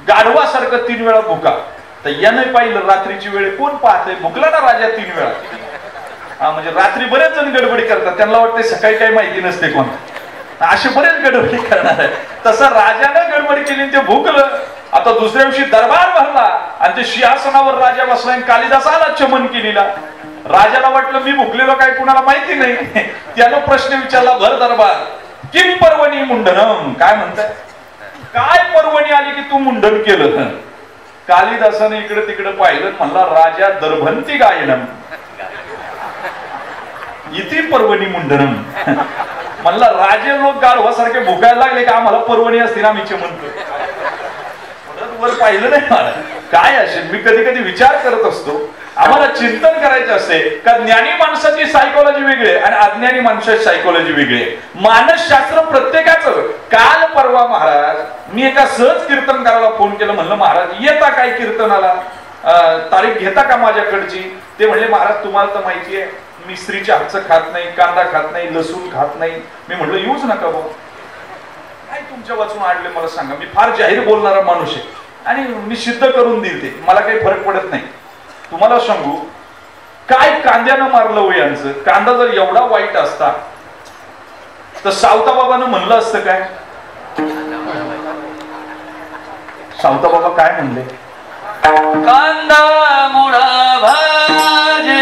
[SPEAKER 1] गाढवासारखं 3 वेळा भुका. तर यानं पाहिलं रात्रीची वेळ कोण पाहतंय, भुकला ना राजा 3 वेळा. म्हणजे रात्री बरेच जण गडबडी करतात, त्यांना वाटते सकाळी काही माहिती नसते कोण, असे बरेच गडबडी करणार आहे. तसं राजानं गडबडी केली ते भुकलं. आता दुसऱ्या दिवशी दरबार भरला आणि ते सिंहासनावर राजा बसला आणि कालिदास आला चमन केलीला. राजाला वाटलं मी भुकलेलो काय कुणाला माहिती नाही. त्यानं प्रश्न विचारला भर दरबार, किम पर्वणी मुंडनम. काय म्हणताय, काय पर्वणी आली की तू मुंडन केलं. कालिदासाने इकडे तिकडे पाहिलं. म्हणला राजा दर्भंती गायनम इथे पर्वणी मुंडनम. म्हणला राजे लोक गाढवासारखे भुकायला लागले का आम्हाला पर्वणी असतील आम्ही चमनतो. वर पाहिलं नाही मला काय असेल. मी कधी कधी विचार करत असतो, आम्हाला चिंतन करायचं असते का ज्ञानी माणसाची सायकोलॉजी वेगळी आहे आणि अज्ञानी माणसाची सायकोलॉजी वेगळी आहे. मानसशास्त्र प्रत्येकाचं. काल परवा महाराज मी एका सहज कीर्तनकाराला फोन केला. म्हणलं महाराज येता काय कीर्तनाला, तारीख घेता का माझ्याकडची. ते म्हणले महाराज तुम्हाला तर माहिती आहे मी स्त्रीच्या हातचं खात नाही, कांदा खात नाही, लसूण खात नाही. मी म्हणलं येऊच नका भाऊ. काय तुमच्या वाचून आणले मला सांगा. मी फार जाहीर बोलणारा माणूस आहे आणि मी सिद्ध करून देईल ते, मला काही फरक पडत नाही. तुम्हाला सांगू काय कांद्यानं मारलं हो यांचं. कांदा जर एवढा वाईट असता तर सावता बाबानं म्हणलं असतं काय. सावता बाबा काय म्हणले,
[SPEAKER 2] कांदा मुळा भाजे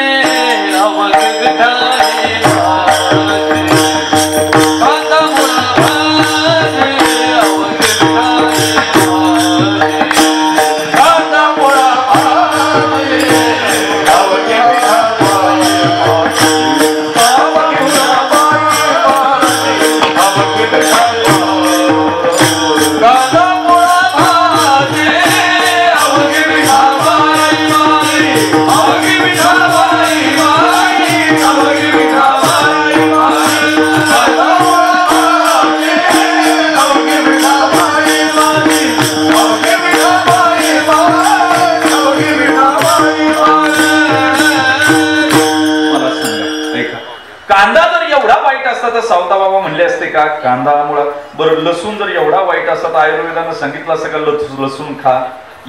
[SPEAKER 1] असता तर सावता बाबा म्हणले असते का कांदा मुळा बरं लसूण जर एवढा वाईट असता तर आयुर्वेदानं सांगितलं असं का लसूण खा.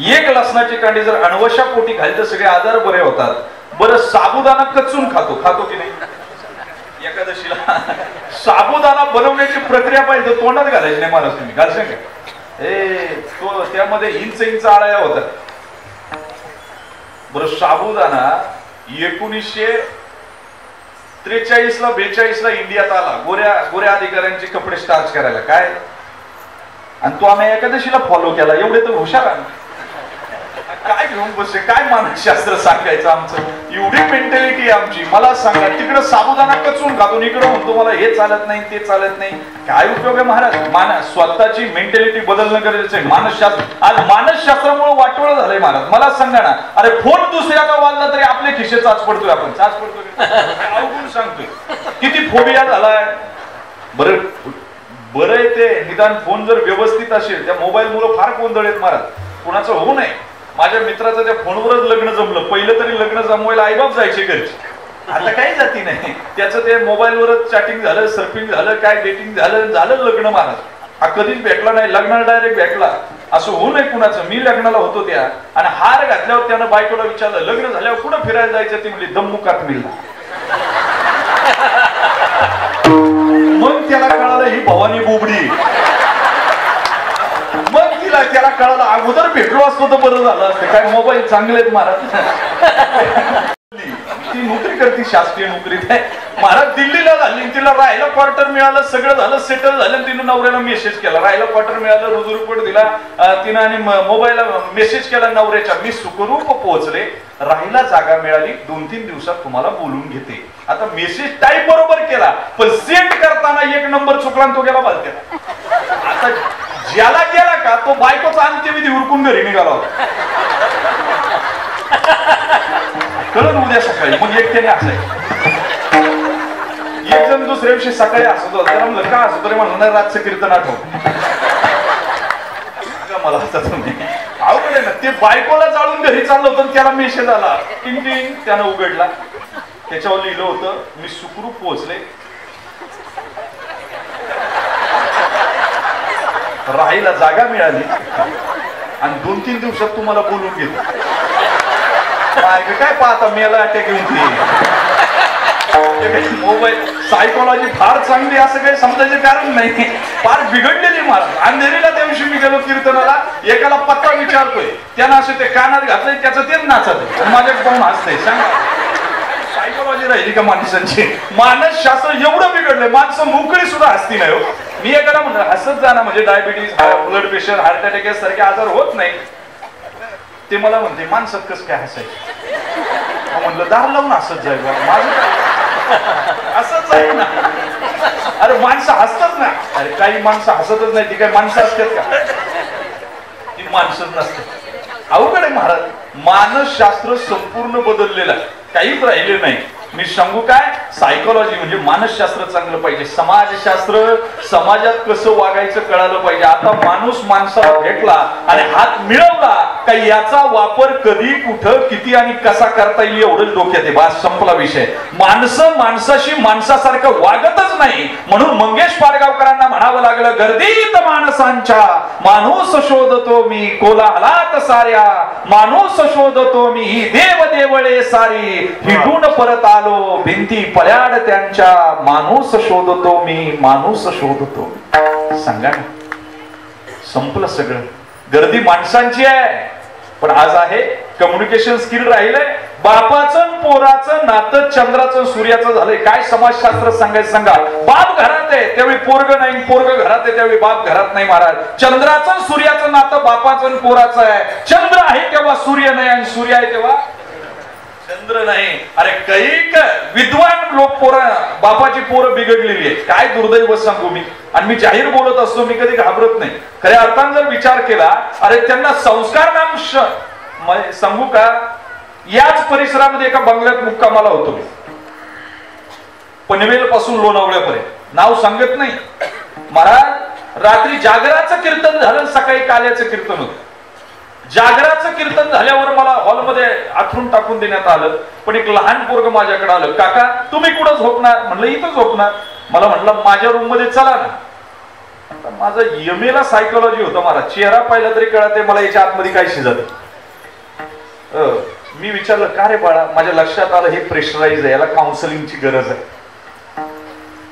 [SPEAKER 1] एक लसणाची कांडी जर अणवशा पोटी खाली तर सगळे आजार बरे होतात. बरं साबुदाणा कचून खातो की नाही? एकादशीला साबुदाणा बनवण्याची प्रक्रिया पाहिजे तोंडात घालायची नाही महाराज तुम्ही घालशाल का? तो त्यामध्ये इंच आळ्या होतात. बरं साबुदाणा 1943 ला 42 ला इंडियात आला गोऱ्या अधिकाऱ्यांचे कपडे स्टार्च करायला काय, आणि तो आम्ही एकादशीला फॉलो केला. एवढे तर हुशार आहे. काय घेऊन बसले काय मानसशास्त्र सांगायचं आमचं, एवढी मेंटॅलिटी आमची. मला सांगा तिकडे साबुदाणा कचून खातो, इकडे म्हणतो मला हे चालत नाही ते चालत नाही. काय उपयोग आहे महाराज? स्वतःची मेंटॅलिटी बदलणं गरजेचं आहे. मानसशास्त्र आज मानसशास्त्रामुळे वाटोळ झालंय महाराज. मला सांगा ना, अरे फोन दुसऱ्याचा वाजला तरी आपले खिशे चाच पडतोय. आपण चाच पडतोय अवघड सांगतोय. किती फोबिया झालाय. बरं आहे ते निदान फोन जर व्यवस्थित असेल. त्या मोबाईल मुळे फार गोंधळ आहेत महाराज. कुणाचं होऊ नये. माझ्या मित्राचं त्या फोनवरच लग्न जमलं. पहिलं तरी लग्न जमवायला आईबाप जायचे घरचे. आता काही जाती नाही. त्याचं ते मोबाईलवरच चॅटिंग झालं, सर्फिंग झालं, काय डेटिंग झालं लग्न महाराज. हा कधीच भेटला नाही. लग्नाला डायरेक्ट भेटला. असं होऊ नये कुणाचं. मी लग्नाला होतो त्या, आणि हार घातल्यावर त्यानं बायकोला विचारलं लग्न झाल्यावर कुठं फिरायला जायचं? ती म्हणली दम्मुकात मिळला. मग त्याला कळालं ही भवानी बोबडी. मग त्याला कळालं अगोदर भेटलो असतो तर बरं झालं असतं. काय मोबाईल चांगले आहेत महाराज. ती नोकरी करते, शासकीय नोकरीत आहे महाराज. दिल्लीला झाली, तिला राहायला क्वार्टर मिळालं, सगळं झालं, सेटल झालं. तिने नवऱ्याला मेसेज केला, राहायला क्वार्टर मिळालं, रुजू रिपोर्ट दिला तिनं, आणि मोबाईलला मेसेज केला नवऱ्याच्या, मी सुखरूप पोहोचले, राहायला जागा मिळाली, 2-3 दिवसात तुम्हाला बोलून घेते. आता मेसेज टाईप बरोबर केला, पण सेंड करताना एक नंबर चुकला आणि तो गेला बालत्याला. आता ज्याला गेला का तो बायकोचा अंत्यविधी उरकून घरी निघाला होता. कळलं उद्या सकाळी. मग एकट्याने हसायचं. एक जण दुसऱ्या दिवशी सकाळी हसत होता. त्याला म्हणलं का हसत रे? म्हणलं रातचं कीर्तन आठव. मला हसत नाही. अवघड आहे ना. ते बायकोला जाळून घरी चाललं होतं, त्याला मेसेज आला. टिंग टिंग. त्यानं उघडला. त्याच्यावर लिहिलं होतं मी सुखरूप पोहोचले, राहायला जागा मिळाली, आणि 2-3 दिवसात तुम्हाला बोलून घेतो. काय पाहता मेला अटॅक येऊन मोबाईल. सायकोलॉजी फार चांगली असं काही समजायचं कारण नाही. फार बिघडलेली महाराज. अंधेरीला त्या दिवशी मी गेलो कीर्तनाला, एकाला पत्ता विचारतोय, त्यानं असं ते कानात घातलंय, त्याचं तेच नाचत माझ्याकडे पाहून हसतंय. सांगा सायकोलॉजी राहिली का माणसांची? मानसशास्त्र एवढं बिघडलंय, माणसं मोकळी सुद्धा हसती नाही हो. मी एकाला म्हणलं हसत जाणं म्हणजे diabetes, blood pressure, heart attack सारखे आजार होत नाही. ते मला म्हणते माणसात कसं काय हसायचं? म्हणलं दार लावून हसत जाईल. माझं असंच आहे ना. अरे माणसं हसतात ना. अरे काही माणसं हसतच नाही. ती काय माणसं असतात का? ती माणसंच नसते. अवघड आहे महाराज. मानसशास्त्र संपूर्ण बदललेलं आहे, काहीच राहिले नाही. मी सांगू काय, सायकोलॉजी म्हणजे मानसशास्त्र चांगलं पाहिजे. समाजशास्त्र, समाजात कसं वागायचं कळालं पाहिजे. आता माणूस माणसाला भेटला आणि हात मिळवला का याचा वापर कधी, कुठं, किती आणि कसा करता येईल एवढंच डोक्यात आहे. बस संपला विषय. माणसं माणसाशी माणसासारखं वागतच नाही. म्हणून मंगेश पाडगावकरांना म्हणावं लागलं, गर्दीत माणसांच्या माणूस शोधतो मी, कोलाहलात साऱ्या माणूस शोधतो मी, ही देव देवळे सारी हिटून परत आलो, भिंती पल्याड त्यांच्या माणूस शोधतो मी, माणूस शोधतो. सांगा ना, संपलं सगळं. गर्दी माणसांची आहे, पण आज आहे कम्युनिकेशन स्किल राहिलंय. बापाचं पोराचं नातं चंद्राचं सूर्याचं झालंय. काय समाजशास्त्र सांगायचं सांगा. बाप घरात आहे त्यावेळी पोरग नाही, पोरग घरात आहे त्यावेळी बाप घरात नाही महाराज. चंद्राचं सूर्याचं नातं बापाचं पोराचं आहे. चंद्र आहे तेव्हा सूर्य नाही, आणि सूर्य आहे तेव्हा चंद्र नाही. अरे कैक विद्वान लोक बापाची पोरं बिघडलेली आहे. काय दुर्दैव सांगू मी. आणि मी जाहीर बोलत असतो, मी कधी घाबरत नाही. खऱ्या अर्थाने जर विचार केला, अरे त्यांना संस्कार नाम सांगू का, याच परिसरामध्ये एका बंगल्यात मुक्कामाला होतो मी, पनवेल पासून लोणावळ्यापर्यंत. नाव सांगत नाही महाराज. रात्री जागराचं कीर्तन झालं, सकाळी काल्याचं कीर्तन होतं. जागराचं कीर्तन झाल्यावर मला हॉलमध्ये आथरून टाकून देण्यात आलं. पण एक लहान पोरग माझ्याकडे आलं, काका तुम्ही कुठं झोपणार? म्हणलं इथं झोपणार. मला म्हटलं माझ्या रूम मध्ये चला ना. आता माझा एम.ए. ला सायकोलॉजी होतं, मला चेहरा पाहिला तरी कळते मला याच्या आतमध्ये काय शिजत. मी विचारलं का रे बाळा, माझ्या लक्षात आलं हे प्रेशराईज आहे, याला काउन्सिलिंगची गरज आहे.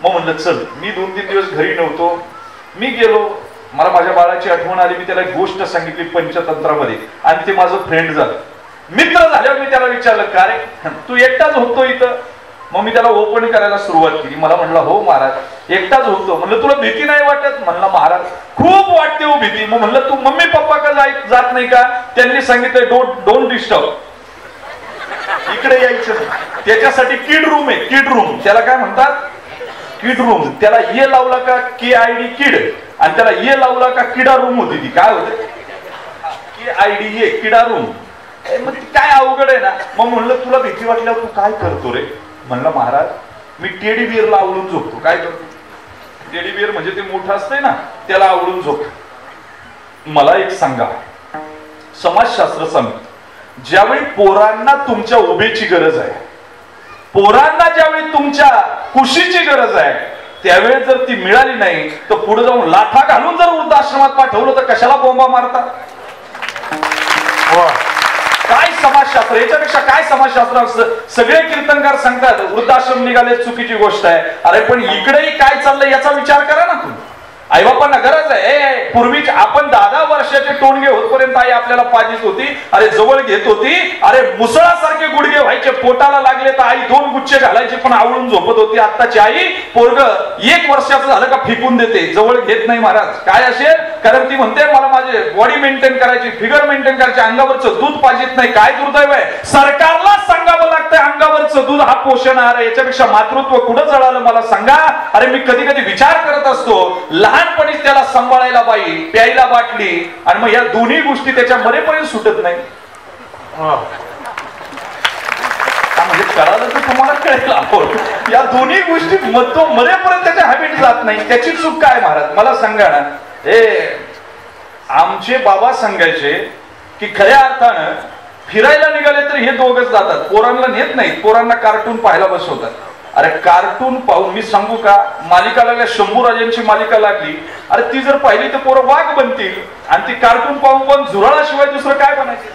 [SPEAKER 1] मग म्हणलं चल. मी 2-3 दिवस घरी नव्हतो, मी गेलो. मला माझ्या बाळाची आठवण आली. मी त्याला एक गोष्ट सांगितली पंचतंत्रामध्ये आणि ते माझं फ्रेंड झालं, मित्र झाल्यावर मी त्याला विचारलं का रे तू एकटाच होतो इथं. मग मी त्याला ओपन करायला सुरुवात केली. मला म्हणला हो महाराज एकटाच होतो. म्हणलं तुला भीती नाही वाटत. म्हणला महाराज खूप वाटते हो भीती. मग म्हणलं तू मम्मी पप्पा का जात नाही का. त्यांनी सांगितलं डोंट डिस्टर्ब, इकडे यायचं. त्याच्यासाठी किड रूम आहे, किड रूम त्याला काय म्हणतात, किड रूम. त्याला ये लावला का KID किड, आणि त्याला ये लावला का किडा रूम होती. ती काय होते KID ये किडा रूम. मग काय अवघड आहे ना. मग म्हणलं तुला भीती वाटल्यावर तू काय करतो रे. म्हणलं महाराज मी टेडी बिअरला आवडून झोपतो. काय करतो, टेडी बिअर म्हणजे ते मोठं असतंय ना, त्याला आवडून झोपतो. मला एक सांगा, समाजशास्त्र सांगतो ज्यावेळी पोरांना तुमच्या उभेची गरज आहे, पोरांना ज्यावेळी तुमच्या कुशीची गरज आहे, त्यावेळी जर ती मिळाली नाही तर पुढे जाऊन लाथा घालून जर वृद्धाश्रमात पाठवलं तर कशाला बोंबा मारता. काय समाजशास्त्र, याच्यापेक्षा काय समाजशास्त्र असतं. सगळे कीर्तनकार सांगतात वृद्धाश्रम निघाले चुकीची गोष्ट आहे. अरे पण इकडेही काय चाललंय याचा विचार करा ना तुम्ही. आई बापांना गरज आहे. पूर्वीच आपण 10 वर्षाचे टोणगे होतपर्यंत आई आपल्याला पाजीत होती, अरे जवळ घेत होती. अरे मुसळासारखे गुडघे व्हायचे, पोटाला लागले तर आई 2 गुच्छे घालायचे पण आवळून झोपत होती. आत्ताची आई पोरग 1 वर्षाचं झालं का फेकून देते, जवळ घेत नाही. महाराज काय असेल, कारण ती म्हणते मला माझे बॉडी मेंटेन करायची, फिगर मेंटेन करायची, अंगावरचं दूध पाजित नाही. काय दुर्दैव आहे, सरकारला सांगावं लागतंय अंगावरचं दूध हा पोषण आहार. याच्यापेक्षा मातृत्व कुठं जळालं मला सांगा. अरे मी कधी कधी विचार करत असतो, लहानपणीच त्याला सांभाळायला बाई, प्यायला बाटली, आणि मग या दोन्ही गोष्टी त्याच्या मरेपर्यंत सुटत नाही. म्हणजे कळालं तर तुम्हाला कळेल. या दोन्ही गोष्टी तो मरेपर्यंत त्याच्या हॅबिट जात नाही. त्याची चूक काय महाराज मला सांगा ना. हे आमचे बाबा सांगायचे की खऱ्या अर्थानं फिरायला निघाले तर हे दोघच जातात, पोरांना नेत नाहीत. पोरांना कार्टून पाहायला बसवतात. अरे कार्टून पाहून मी सांगू का, मालिका लागल्या, शंभूराजांची मालिका लागली. अरे ती जर पाहिली तर पोरं वाघ बनतील, आणि ती कार्टून पाहून पण झुरळाशिवाय दुसरं काय बनायचं,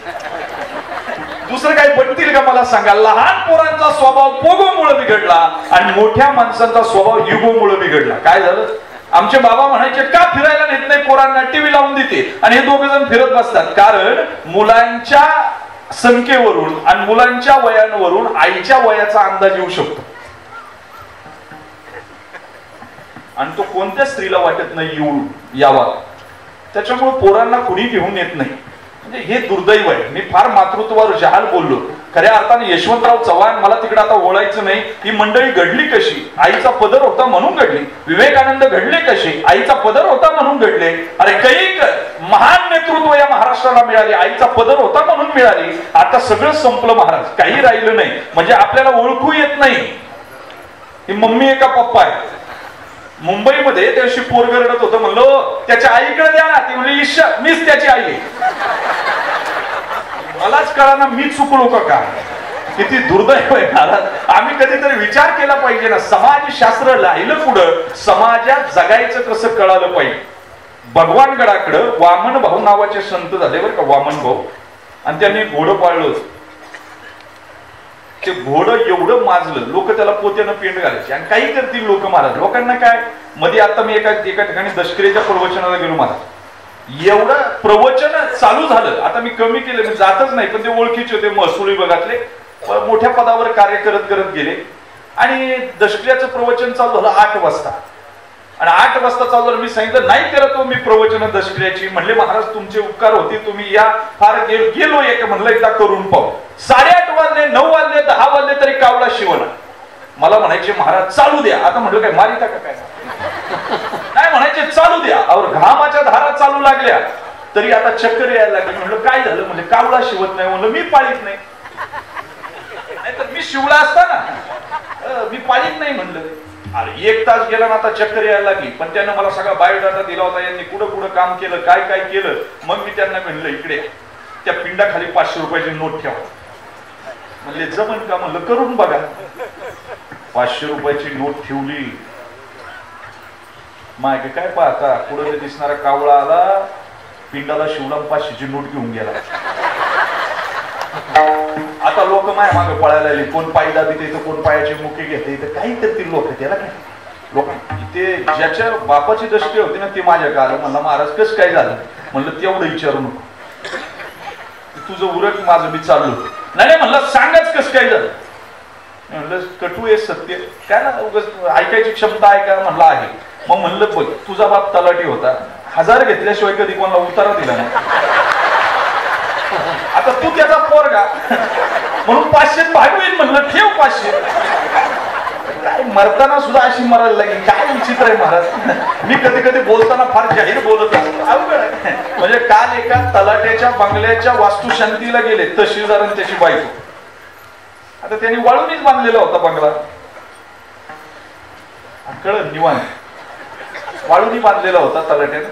[SPEAKER 1] दुसरं काय बनतील का मला सांगा. लहान पोरांचा स्वभाव पोगोमुळे बिघडला आणि मोठ्या माणसांचा स्वभाव युगोमुळे बिघडला. काय झालं, आमचे बाबा म्हणायचे का फिरायला नेत नाही पोरांना, टीव्ही लावून देते आणि हे दोघे जण फिरत बसतात. कारण मुलांच्या संख्येवरून आणि मुलांच्या वयांवरून आईच्या वयाचा अंदाज येऊ शकतो, आणि तो कोणत्या स्त्रीला वाटत नाही येऊन यावा. त्याच्यामुळे पोरांना कुणी घेऊन येत नाही. म्हणजे हे दुर्दैव आहे. मी फार मातृत्वावर जहाल बोललो. खऱ्या अर्थाने यशवंतराव चव्हाण, मला तिकडे आता ओळायचं नाही. ही मंडळी घडली कशी, आईचा पदर होता म्हणून घडली. विवेकानंद घडले कसे, आईचा पदर होता म्हणून घडले. अरे कैक महान नेतृत्व या महाराष्ट्राला मिळाले, आईचा पदर होता म्हणून मिळाली. आता सगळं संपलं महाराज, काही राहिलं नाही. म्हणजे आपल्याला ओळखू येत नाही ही मम्मी आहे का पप्पा आहे. मुंबईमध्ये त्या दिवशी पोरग रडत होतं, म्हणलं त्याच्या आईकडे द्या ना. ती म्हणली ईश्वर मीच त्याची आई आहे. मलाच कळा ना मी चुकलो का. किती दुर्दैव आहे महाराज. आम्ही कधीतरी विचार केला पाहिजे ना, समाजशास्त्र राहिलं पुढं, समाजात जगायचं कसं कळालं पाहिजे. भगवानगडाकडं वामन भाऊ नावाचे संत झाले बरं का, वामन भाऊ, आणि त्यांनी घोडं पाळलं होतं. ते घोडं एवढं माजलं, लोक त्याला पोत्यानं पेंड घालायचे. आणि काही करतील लोक महाराज. लोकांना काय, मध्ये आता मी एका ठिकाणी दशकरेच्या प्रवचनाला गेलो महाराज. एवढं प्रवचन चालू झालं, आता मी कमी केलं, मी जातच नाही, पण ते ओळखीचे होते, महसुली विभागातले मोठ्या पदावर कार्य करत करत गेले. आणि दशकऱ्याचं प्रवचन चालू झालं 8 वाजता, आणि 8 वाजता चालू झालं. मी सांगितलं नाही करत हो मी प्रवचन दशकऱ्याची. म्हणले महाराज तुमचे उपकार होते, तुम्ही या. फार गेलो एक, म्हणलं एकदा करून पाहू. 8:30 वाजले, 9 वाजले, 10 वाजले तरी कावळा शिवला. मला म्हणायचे महाराज चालू द्या. आता म्हटलं काय मारिता का काय, नाही म्हणायचे चालू द्या. और घामाच्या धारा चालू लागल्या तरी आता चक्कर यायला लागली. म्हणलं काय झालं, म्हणजे कावळा शिवत नाही. म्हणलं मी पाळीत नाही, नाहीतर मी शिवला असता ना, मी पाळीत नाही म्हणलं. अरे 1 तास गेला ना, आता चक्कर यायला लागली. पण त्यानं मला सगळा बायोडाटा दिला होता, यांनी कुठं कुठं काम केलं, काय काय केलं. मग मी त्यांना म्हणलं इकडे त्या पिंडाखाली 500 रुपयाची नोट ठेवा. म्हणले जमन का, म्हणलं करून बघा. 500 रुपयाची नोट ठेवली. मागे काय पाहता पुढे दिसणारा कावळा आला, पिंडाला शिवला, 500ची नोट घेऊन गेला. आता लोक माया मागे पळायला लागले, कोण पायी दाबीत येतं, कोण पायाचे मुके घेते, इथं काही करतील लोक. त्याला काय लोक इथे ज्याच्या बापाची दृष्टी होती ना ते माझ्या काल म्हणला, महाराज कसं काय झालं? म्हणलं तेवढं विचारू नको, तुझं उरक, माझं मी चाललो. नाही म्हणलं सांगाच कसं काय झालं? म्हणलं कटू आहे सत्य, काय ना उगाच ऐकायची क्षमता आहे का? म्हणलं आहे. मग म्हणलं बघ, तुझा बाप तलाठी होता, 1000 घेतल्याशिवाय कधी कोणाला उतारा दिला नाही. आता तू त्याचा पोरगा म्हणून 500 भागवीन. म्हणलं ठेव 500. काय मरताना सुद्धा अशी मरायला लागली, काय विचित्र आहे महाराज. मी कधी कधी बोलताना फार जाहीर बोलत असतो, अवघड आहे. म्हणजे काल एका तलाट्याच्या बंगल्याच्या वास्तुशांतीला गेले तहसीलदार आणि त्याची बायको. आता त्यांनी वाळूनच बांधलेला होता बंगला, कळलं निवांत वाळूनी बांधलेला होता तलाट्याने.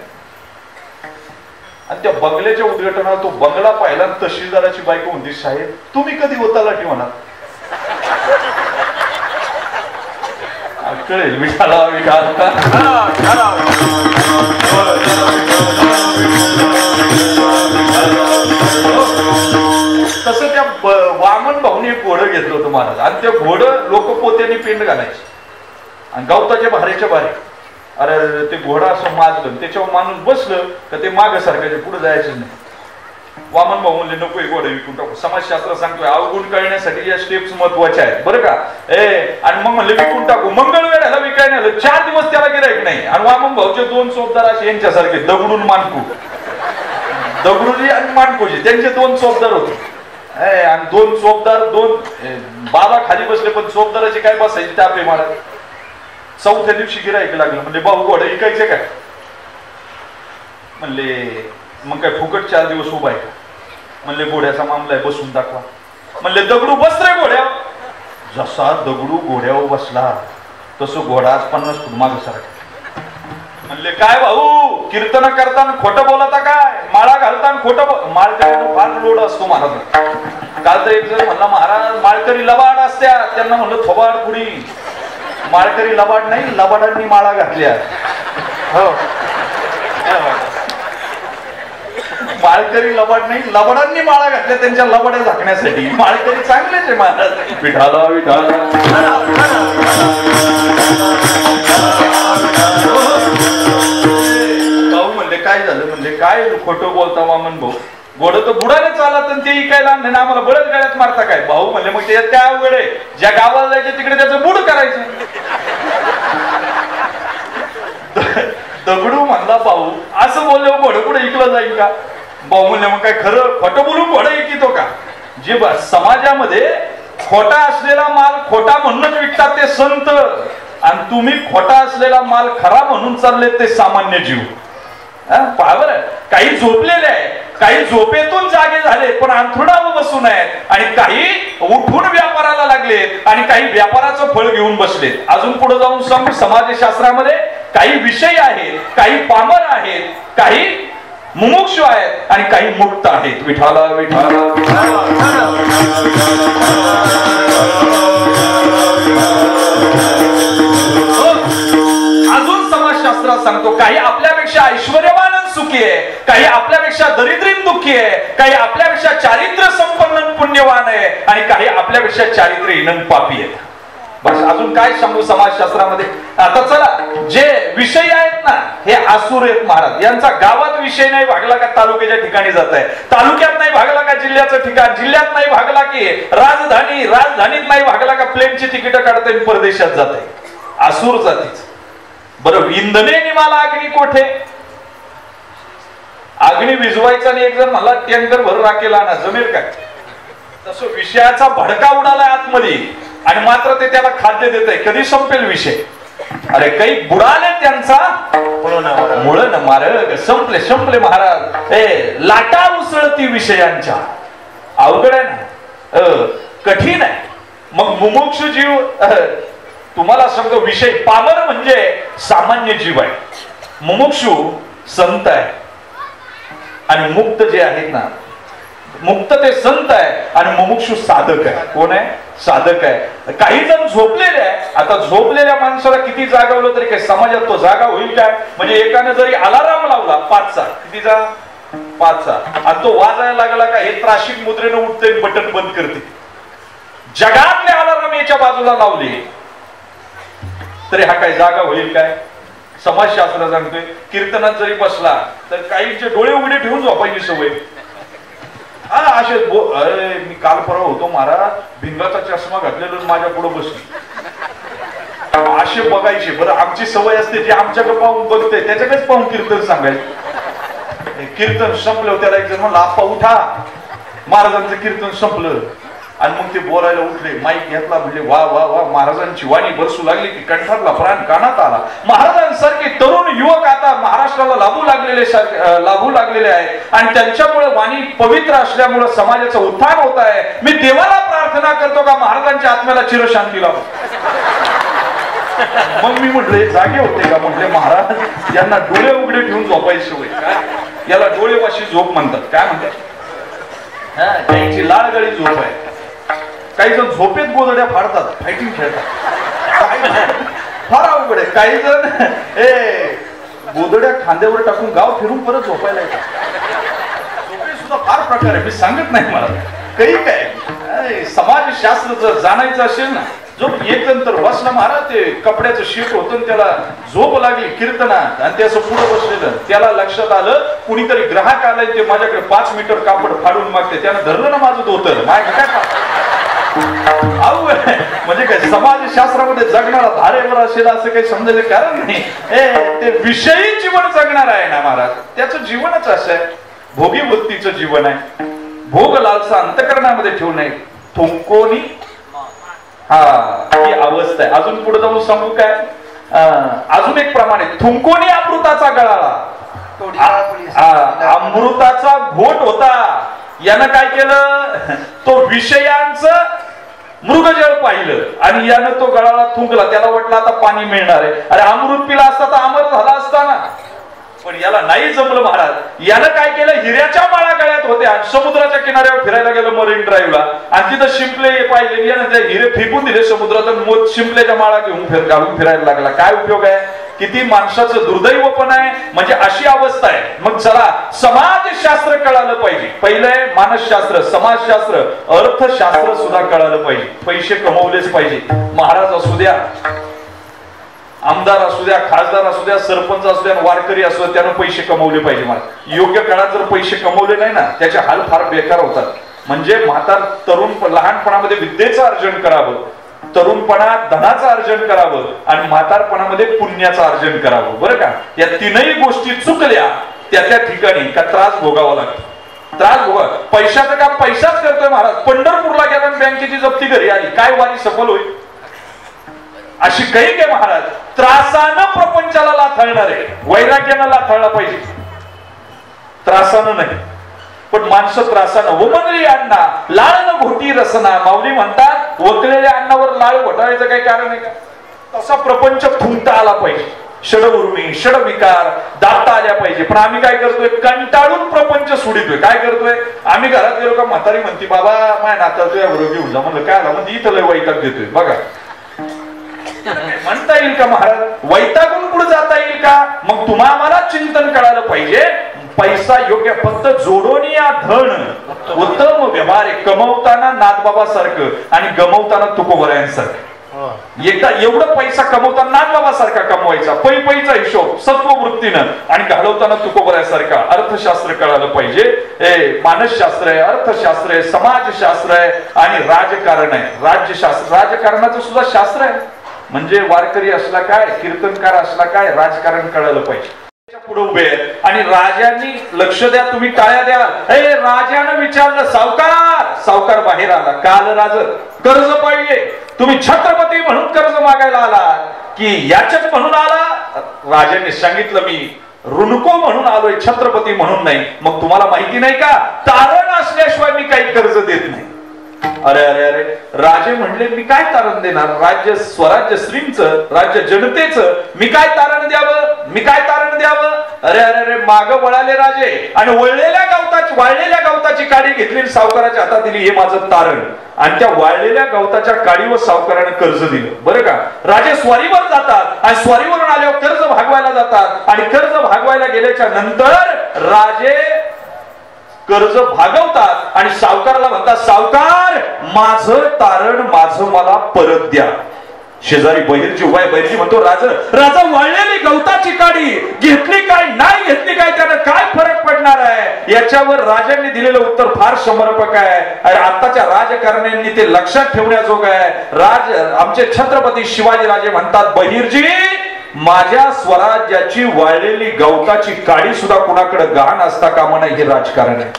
[SPEAKER 1] आणि त्या बंगल्याच्या उद्घाटनाला तो बंगला पाहिला, तहसीलदाराची बायको म्हणते, साहेब तुम्ही कधी होता तलाठी म्हणा? कळेल विठाला तसं त्या वामन भाऊने एक घोडं घेतलं होतं महाराज. आणि ते घोडं लोक पोत्याने पिंड घालायचे आणि गवताच्या भाऱ्याच्या भारे. अरे ते घोडा असं माजलं, त्याच्यावर माणूस बसलं का ते माग सारखायचे, पुढे जायचं नाही. वामन भाऊ म्हणले नको घोडे विकून टाकू. समाजशास्त्र सांगतोय अवगुण कळण्यासाठी या स्टेप्स महत्वाच्या आहेत बरं का. आणि मग म्हणले विकून टाकू. मंगळवेढ्याला विकायला आलं, 4 दिवस त्याला गिरायक नाही. आणि वामन भाऊचे 2 चोपदार असे यांच्यासारखे दगडून मानकू, दगडूजी आणि मानकोजी त्यांचे 2 चोपदार होते. आणि 2 चोपदार 2 बाबा खाली बसले, पण चोपदाराचे काय बसायचे त्यापे मारा. 4थ्या दिवशी गिरायक लागलं. म्हणजे भाऊ घोडे विकायचे काय? म्हणले मग काय फुकट 4 दिवस उभा आहे का? म्हणले घोड्याचा मामला आहे, बसून दाखवा. म्हणले दगडू बस रे घोड्या. जसा दगडू घोड्यावर बसला तसं घोडा आज 50 फूट मागे सारखा. म्हणले काय भाऊ कीर्तन करताना खोटं बोलता काय? माळा घालताना खोटं माळकरी फार लोड असतो महाराज. काल तर एक जण म्हणला महाराज माळकरी लबाड असत्या. त्यांना म्हणलं थोबाड पुढी. माळकरी लबाड नाही, लबाडांनी माळा घातल्या. हो माळकरी लबाड नाही, लबाडांनी माळा घातल्या त्यांच्या लबाड्या झाकण्यासाठी. माळकरी चांगलेच आहे महाराज. विठाला विठाला भाऊ म्हणले काय झालं? म्हणले काय खोटं बोलता वामन भाऊ, घोडं तर बुडाने चालत आणि ते इकायला आणलं ना, आम्हाला बळच गाड्यात मारता काय? भाऊ म्हणले मग त्याच्यात काय अवघड आहे? ज्या गावाला जायचे तिकडे त्याचं बुड करायचं. दगडू म्हणला भाऊ असं बोलले घोडं कुठे इकलं जाईल का? भाऊ म्हणले मग काय खरं खोटं बोलून घोडं इकितो का? जे समाजामध्ये खोटा असलेला माल खोटा म्हणूनच विकतात ते संत, आणि तुम्ही खोटा असलेला माल खरा म्हणून चालले ते सामान्य जीव. पावर काही झोपलेले आहे, काही झोपेतून जागे झाले पण अंथरुणावर बसून आहेत, आणि काही उठून व्यापाराला लागलेत, आणि काही व्यापाराचं फळ घेऊन बसलेत. अजून पुढे जाऊन सांगू समाजशास्त्रामध्ये काही विषय आहेत, काही पामर आहेत, काही मुमुक्षु आहेत आणि काही मुक्त आहेत. विठाला विठाला अजून समाजशास्त्रात सांगतो काही आपल्यापेक्षा ऐश्वर्यवान सुखी आहे, काही आपल्यापेक्षा दरिद्रीन दुःखी आहे, काही आपल्यापेक्षा चारित्र्य संपन्न पुण्यवान आहे, आणि काही आपल्यापेक्षा चारित्र्यहीन पापी आहेत. बस अजून काय सांगू समाजशास्त्रामध्ये. आता चला जे विषय आहेत ना हे आसुर आहेत महाराज. यांचा गावात विषय नाही भागला का तालुक्याच्या ठिकाणी जात आहे, तालुक्यात नाही भागला का जिल्ह्याचं ठिकाण, जिल्ह्यात नाही भागला की राजधानी, राजधानीत नाही भागला का प्लेनची तिकीट काढता परदेशात जात आहे. आसुर जातीच. बरं इंधने निमाला अग्नी कोठे? अग्नी विझवायचा आणि एक जण मला टँकर भर राखेल आणा, जमेल काय? तसं विषयाचा भडका उडाला आतमध्ये, आणि मात्र ते त्याला खाद्य देत आहे. कधी संपेल विषय? अरे काही बुडाले त्यांचा मुळ न मार. संपले संपले महाराज. लाटा उसळती विषयांच्या. अवघड आहे ना, कठीण आहे. मग मुमुक्षु जीव तुम्हाला सांगतो विषय पामर म्हणजे सामान्य जीव आहे, मुमुक्षु संत आहे, आणि मुक्त जे आहेत ना मुक्त ते संत आहे आणि मुमुक्षु साधक आहे. कोण आहे? साधक आहे. काही जण झोपलेले आहे. आता झोपलेल्या माणसाला किती जागवलं तरी काय समाजात तो जागा होईल काय? म्हणजे एकाने जरी अलाराम लावला 5चा, कितीचा? 5चा, आणि तो वाजायला लागला का हे त्राशिक मुद्रेनं उठते बटन बंद करते. जगातले अलाराम याच्या बाजूला लावले तरी हा काय जागा होईल काय? समाजशास्त्र सांगतोय कीर्तनात जरी बसला तर काहींचे डोळे उघडे ठेवून झोपायची सवय. हा असे मी काल परवा होतो महाराज, भिंगाचा चष्मा घातलेला माझ्या पुढे बसले, असे बघायचे. बरं आमची सवय असते जे आमच्याकडे पाहून बघते त्याच्याकडेच पाहून कीर्तन सांगायचं. कीर्तन संपलं त्याला एक जण म्हणला आप्पा उठा, महाराजांचं कीर्तन संपलं. आणि मग ते बोलायला उठले, माईक घेतला, म्हणजे वा वा वा महाराजांची वाणी बरसू लागली की कंठातला प्राण कानात आला. महाराजांसारखे तरुण युवक आता महाराष्ट्राला लाभू लागलेले आहे आणि त्यांच्यामुळे वाणी पवित्र असल्यामुळे समाजाचं उत्थान होत आहे. मी देवाला प्रार्थना करतो का महाराजांच्या आत्म्याला चिरशांती लाभो. मग मी म्हटले जागे होते का? म्हटले महाराज यांना डोळे उघडे ठेवून झोपायची सवय. काय याला डोळेवाशी झोप म्हणतात. काय म्हणतात? त्यांची लालगडी झोप आहे. काही जण झोपेत गोदड्या फाडतात, फायटिंग खेळतात, फार अवघड आहे. काही जण गोदड्या खांद्यावर टाकून गाव फिरून परत झोपायला येतात. झोपे सुद्धा फार प्रकार आहे, मी सांगत नाही मला काही. काय समाजशास्त्र जर जाणायचं असेल ना, जो एक जण तर बसला महाराज, ते कपड्याचं शीट होतं त्याला झोप लागली कीर्तनात आणि ते असं पुढे बसलेलं. त्याला लक्षात आलं कुणीतरी ग्राहक आलाय, ते माझ्याकडे 5 मीटर कापड फाडून मागते. त्यानं धरलं ना माझं धोतर, माझ्या काय म्हणजे काय समाजशास्त्रामध्ये जगणारा धारेवर असेल असं काही समजायचं कारण नाही. ते विषयी जीवन जगणार आहे ना महाराज, त्याचं जीवनच असं आहे. भोगी वृत्तीचं जीवन आहे. भोग लालसा अंतकरणामध्ये ठेवू नये. थुंकोनी ही अवस्था आहे. अजून पुढे जाऊन सांगू काय? अजून एक प्रमाणे थुंकोनी अमृताचा गळाला. अमृताचा घोट होता, यानं काय केलं? तो विषयांचं मृगजळ पाहिलं आणि यानं तो गळाला थुंकला. त्याला वाटलं आता पाणी मिळणार आहे. अरे अमृत पिला असता तर अमर झाला असता ना, पण याला नाही जमलं महाराज. यानं काय केलं? हिऱ्याच्या माळा गळ्यात होत्या आणि समुद्राच्या किनाऱ्यावर फिरायला गेलं मरीन ड्राईव्हला आणि तिथं शिंपले पाहिले. यानं ते हिरे फेकून दिले समुद्रात आणि शिंपल्याच्या माळा घेऊन घालून फिरायला लागला. काय उपयोग आहे? किती माणसाचं दुर्दैव पण आहे. म्हणजे अशी अवस्था आहे. मग चला समाजशास्त्र कळालं पाहिजे. पहिलंय मानसशास्त्र, समाजशास्त्र, अर्थशास्त्र सुद्धा कळालं पाहिजे. पैसे कमवलेच पाहिजे. महाराज असू द्या, आमदार असू द्या, खासदार असू द्या, सरपंच असू द्या, वारकरी असू द्या, त्यानं पैसे कमवले पाहिजे. मला योग्य काळात जर पैसे कमवले नाही ना, त्याचे हाल फार बेकार होतात. म्हणजे म्हातार तरुण लहानपणामध्ये विद्येचं अर्जन करावं, तरुणपणात धनाचं अर्जन करावं आणि म्हातारपणामध्ये पुण्याचं अर्जन करावं. बरं का? या तीनही गोष्टी चुकल्या त्या त्या ठिकाणी का त्रास भोगावा लागतो. त्रास भोगा. पैशाचं काम पैसाच करतोय महाराज. पंढरपूरला गेला बँकेची जप्ती घरी आली, काय वारी सफल होईल? अशी काही काय महाराज? त्रासानं प्रपंचाला लाथळणार आहे. वैराग्यानं लाथळला पाहिजे, त्रासानं नाही. पण माणसं त्रासानं. वमनली अण्णा लाळ न घोटी रसना. माऊली म्हणतात वकलेल्या अन्नावर लाळ घोटाळायचं काही कारण आहे का? तसा प्रपंच फुंकता आला पाहिजे. षडउर्मी, षडविकार दाबता आल्या पाहिजे. पण आम्ही काय करतोय? कंटाळून प्रपंच सोडितोय. काय करतोय? आम्ही घरात गेलो का म्हातारी म्हणती बाबा माय नाता तुझ्या बरोबर घेऊन जा. म्हणलं काय म्हणजे इथं लय वैताग देतोय. बघा म्हणता येईल का महाराज? वैतागून पुढे जाता येईल का? मग तुम्हाला आम्हाला चिंतन करायला पाहिजे. पैसा योग्य, फक्त जोडोनी या धन उत्तम व्यवहार. कमवताना नाथबाबा सारखं आणि गमवताना तुकोबऱ्यांसारखं. एकदा एवढं पैसा कमवताना नाथबाबा सारखा कमवायचा, पैचा हिशोब सत्ववृत्तीनं, आणि घालवताना तुकोबऱ्यासारखा. अर्थशास्त्र कळालं पाहिजे. मानसशास्त्र आहे, अर्थशास्त्र आहे, समाजशास्त्र आहे आणि राजकारण आहे. राज्यशास्त्र, राजकारणाचं सुद्धा शास्त्र आहे. म्हणजे वारकरी असला काय, कीर्तनकार असला काय, राजकारण कळालं पाहिजे. पुढे उभे आणि राजांनी लक्ष द्या, तुम्ही टाळ्या द्या. राजानं विचारलं सावकार बाहेर आला. काल राज कर्ज पाहिजे, तुम्ही छत्रपती म्हणून कर्ज मागायला आला की याच्यात म्हणून आला? राजाने सांगितलं मी ऋणको म्हणून आलोय, छत्रपती म्हणून नाही. मग तुम्हाला माहिती नाही का, तारण असल्याशिवाय मी काही कर्ज देत नाही. अरे अरे अरे, राजे म्हणले मी काय तारण देणार? राज्य स्वराज्य श्रींचं, राज्य जनतेचं, मी काय तारण द्यावं? मी काय तारण द्यावं? अरे अरे अरे माग वळाले राजे आणि वाळलेल्या गवताची काडी घेतली सावकाराच्या हातात दिली, हे माझं तारण. आणि त्या वाळलेल्या गवताच्या काडीवर सावकारानं कर्ज दिलं. बरं का, राजे स्वारीवर जातात आणि स्वारीवरून आल्यावर कर्ज भागवायला जातात आणि कर्ज भागवायला गेल्याच्या नंतर राजे कर्ज भागवतात आणि सावकाराला म्हणतात, सावकार माझं तारण माझं मला परत द्या. शेजारी बहिरजी उभा आहे. बहिरजी म्हणतो, राजा वाळलेली गवताची काडी घेतली काय नाही घेतली काय, त्यानं काय फरक पडणार आहे. याच्यावर राजांनी दिलेलं उत्तर फार समर्पक आहे. अरे आताच्या राजकारण्यांनी ते लक्षात ठेवण्याजोग आहे. आमचे छत्रपती शिवाजी राजे म्हणतात, बहिरजी माझ्या स्वराज्याची वाळलेली गवताची काडी सुद्धा कुणाकडे गहाण असता कामा नये, हे राजकारण आहे.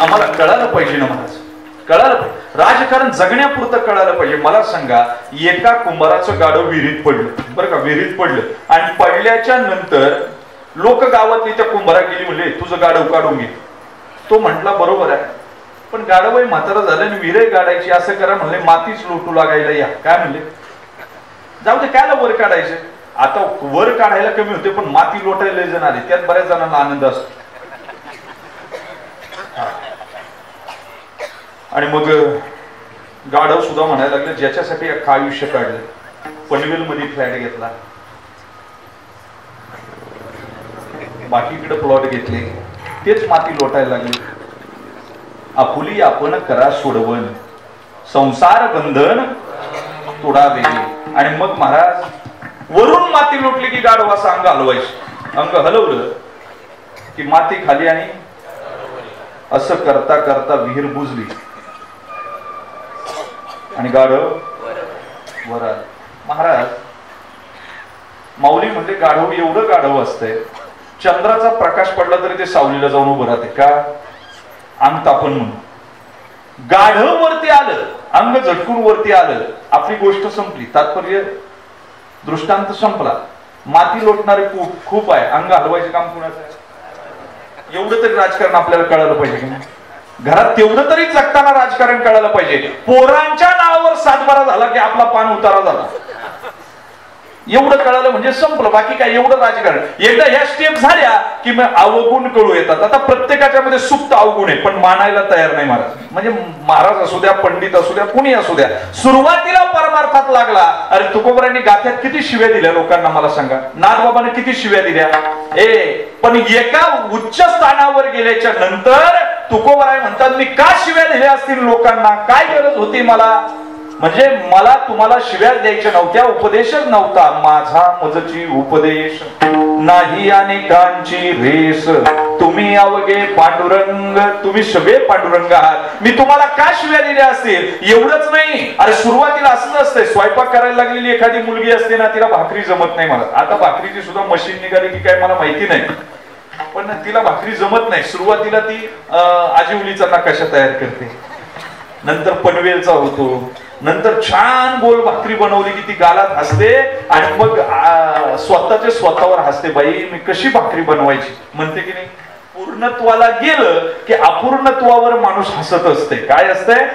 [SPEAKER 1] आम्हाला कळालं पाहिजे ना महाराज, कळालं पाहिजे. राजकारण जगण्यापुरतं कळालं पाहिजे. मला सांगा, एका कुंभाराचं गाडं विहिरीत पडलं. बरं का, विहिरीत पडलं आणि पडल्याच्या नंतर लोक गावातली त्या कुंभारा गेली, म्हणले तुझं गाडं काढून घे. तो म्हटला बरोबर आहे, पण गाडं वय म्हातारा झालं आणि विहीर गाडायची, असं करा म्हणले, मातीच लोटू लागायला या. काय म्हणले, जाऊ दे कायला वर काढायचे. आता वर काढायला कमी होते पण माती लोटायला जण आले, त्यात बऱ्याच जणांना आनंद असतो. आणि मग गाढव सुद्धा म्हणायला लागले, ज्याच्यासाठी अख्खं आयुष्य काढलं, पनवेल मध्ये फ्लॅट घेतला, बाकीकडे प्लॉट घेतले, तेच माती लोटायला लागले. आपुली आपण करा सोडवण, संसार बंधन तोडावे. आणि मग महाराज वरून माती लोटली की गाढव असं अंग हलवायचं. अंग हलवलं की माती खाली आणि असं करता करता विहीर बुजली आणि गाढव वर आलं. महाराज माऊली म्हणजे गाढव एवढं गाढव असतंय, चंद्राचा प्रकाश पडला तरी ते सावलीला जाऊन उभं राहते. का, अंग तापण म्हणून. गाढव वरती आलं, अंग झटकून वरती आलं, आपली गोष्ट संपली, तात्पर्य दृष्टांत संपला. माती लोटणारे खूप आहे, अंग हलवायचे काम कुणाचं आहे. एवढं तरी राजकारण आपल्याला कळायला पाहिजे की नाही. घरात तेवढं तरी जगताना राजकारण कळायला पाहिजे. पोरांच्या नावावर सातबारा झाला की आपला पान उतारा झाला, एवढं कळालं म्हणजे संपलं. बाकी काय, एवढं राजकारण. एकदा ह्या स्टेप झाल्या की मग अवगुण कळू येतात. आता प्रत्येकाच्या मध्ये सुप्त अवगुण आहे पण मानायला तयार नाही महाराज. म्हणजे महाराज असू द्या, पंडित असू द्या, कुणी असू द्या, सुरुवातीला परमार्थात लागला. अरे तुकोबरांनी गाथ्यात किती शिव्या दिल्या लोकांना मला सांगा, नाथबाबांनी किती शिव्या दिल्या. पण एका उच्च स्थानावर गेल्याच्या नंतर तुकोबराय म्हणतात, मी का शिव्या दिल्या असतील लोकांना, काय गरज होती मला. म्हणजे मला तुम्हाला शिव्या द्यायच्या नव्हत्या, उपदेशच नव्हता. माझा मजची उपदेश नाही अनेकांची रेस, तुम्ही अवघे पांडुरंग, तुम्ही सगळे पांडुरंग आहात. मी तुम्हाला का शिव्या दिल्या असतील. एवढंच नाही, अरे सुरुवातीला असं असतंय, स्वयंपाक करायला लागलेली एखादी मुलगी असते ना, तिला भाकरी जमत नाही. मला आता भाकरीची सुद्धा मशीन निघाली की काय मला माहिती नाही, पण तिला भाकरी जमत नाही. सुरुवातीला ती आजीवलीचा नकाशा तयार करते, नंतर पनवेलचा होतो, नंतर छान गोल भाकरी बनवली की ती गालात हसते आणि मग स्वतःचे स्वतःवर हसते. बाई मी कशी भाकरी बनवायची म्हणते की नाही. पूर्णत्वाला गेलं की अपूर्णत्वावर माणूस हसत असते. काय असतंय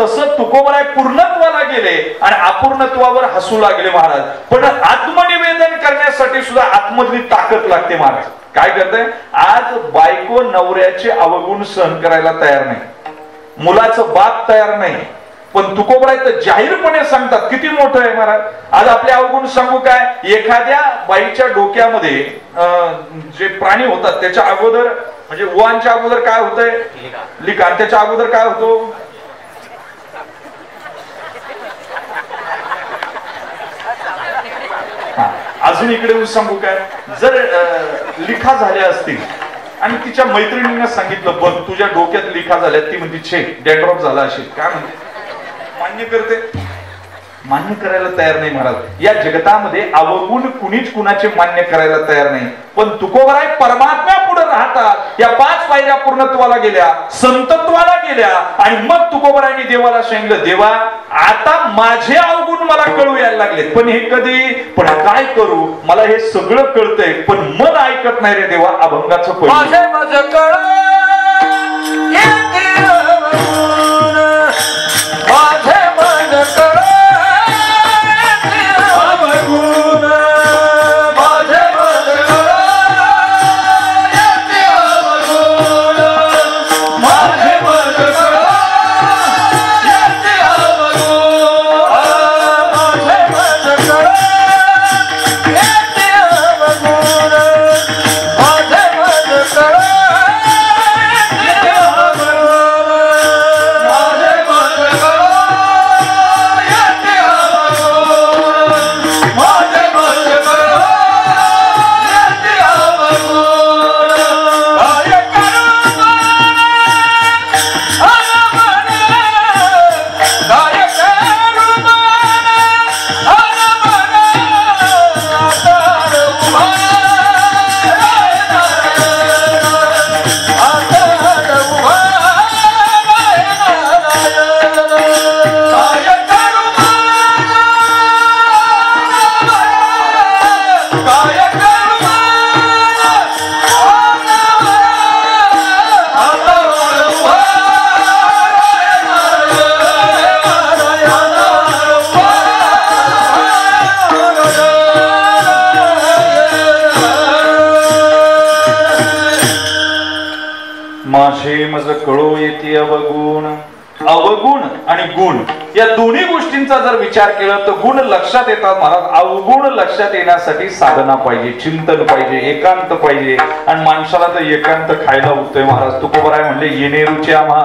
[SPEAKER 1] तसं तुकोबराय पूर्णत्वाला गेले आणि अपूर्णत्वावर हसू लागले महाराज. पण आत्मनिवेदन करण्यासाठी सुद्धा आतमधली ताकद लागते महाराज. काय करते, आज बायको नवऱ्याचे अवगुण सहन करायला तयार नाही, मुलाचं बाप तयार नाही, पण तुकोबराय तर जाहीरपणे सांगतात. किती मोठं आहे महाराज. आज आपले अवगुण सांगू काय, एखाद्या बाईच्या डोक्यामध्ये जे प्राणी होतात त्याच्या अगोदर, म्हणजे ओवांच्या अगोदर काय होतंय, लिकान. त्याच्या अगोदर काय होतो, अजून इकडे सांगू काय, जर लिखा झाल्या असतील आणि तिच्या मैत्रिणींना सांगितलं, बघ तुझ्या डोक्यात लिखा झाल्या, ती म्हणते छे डॅन्ड्रॉप झाला असेल, काय म्हणते, मान्य करते, मान्य करायला तयार नाही महाराज. या जगतामध्ये अवगुण कुणीच कुणाचे मान्य करायला तयार नाही. पण तुकोबराय परमात्म्या पुढे राहतात. या 5 पायऱ्या पूर्णत्वाला गेल्या, संतत्वाला गेल्या आणि मग तुकोबरायांनी देवाला सांगितलं, देवा आता माझे अवगुण मला कळू यायला लागलेत, पण हे कधी, पण काय करू, मला हे सगळं कळतंय पण मन ऐकत नाही रे देवा. अभंगाचं
[SPEAKER 2] माझे माझं कळ माझे मन कळ अवगुण माझे
[SPEAKER 1] मज कळो येते अवगुण. अवगुण आणि गुण या दोन्ही गोष्टींचा जर विचार केला तर गुण लक्षात येतात महाराज. अवगुण लक्षात येण्यासाठी साधना पाहिजे, चिंतन पाहिजे, एकांत पाहिजे. आणि माणसाला तर एकांत खायला उठतोय महाराज. तुकोबराय म्हणले येणे रुची आम्हा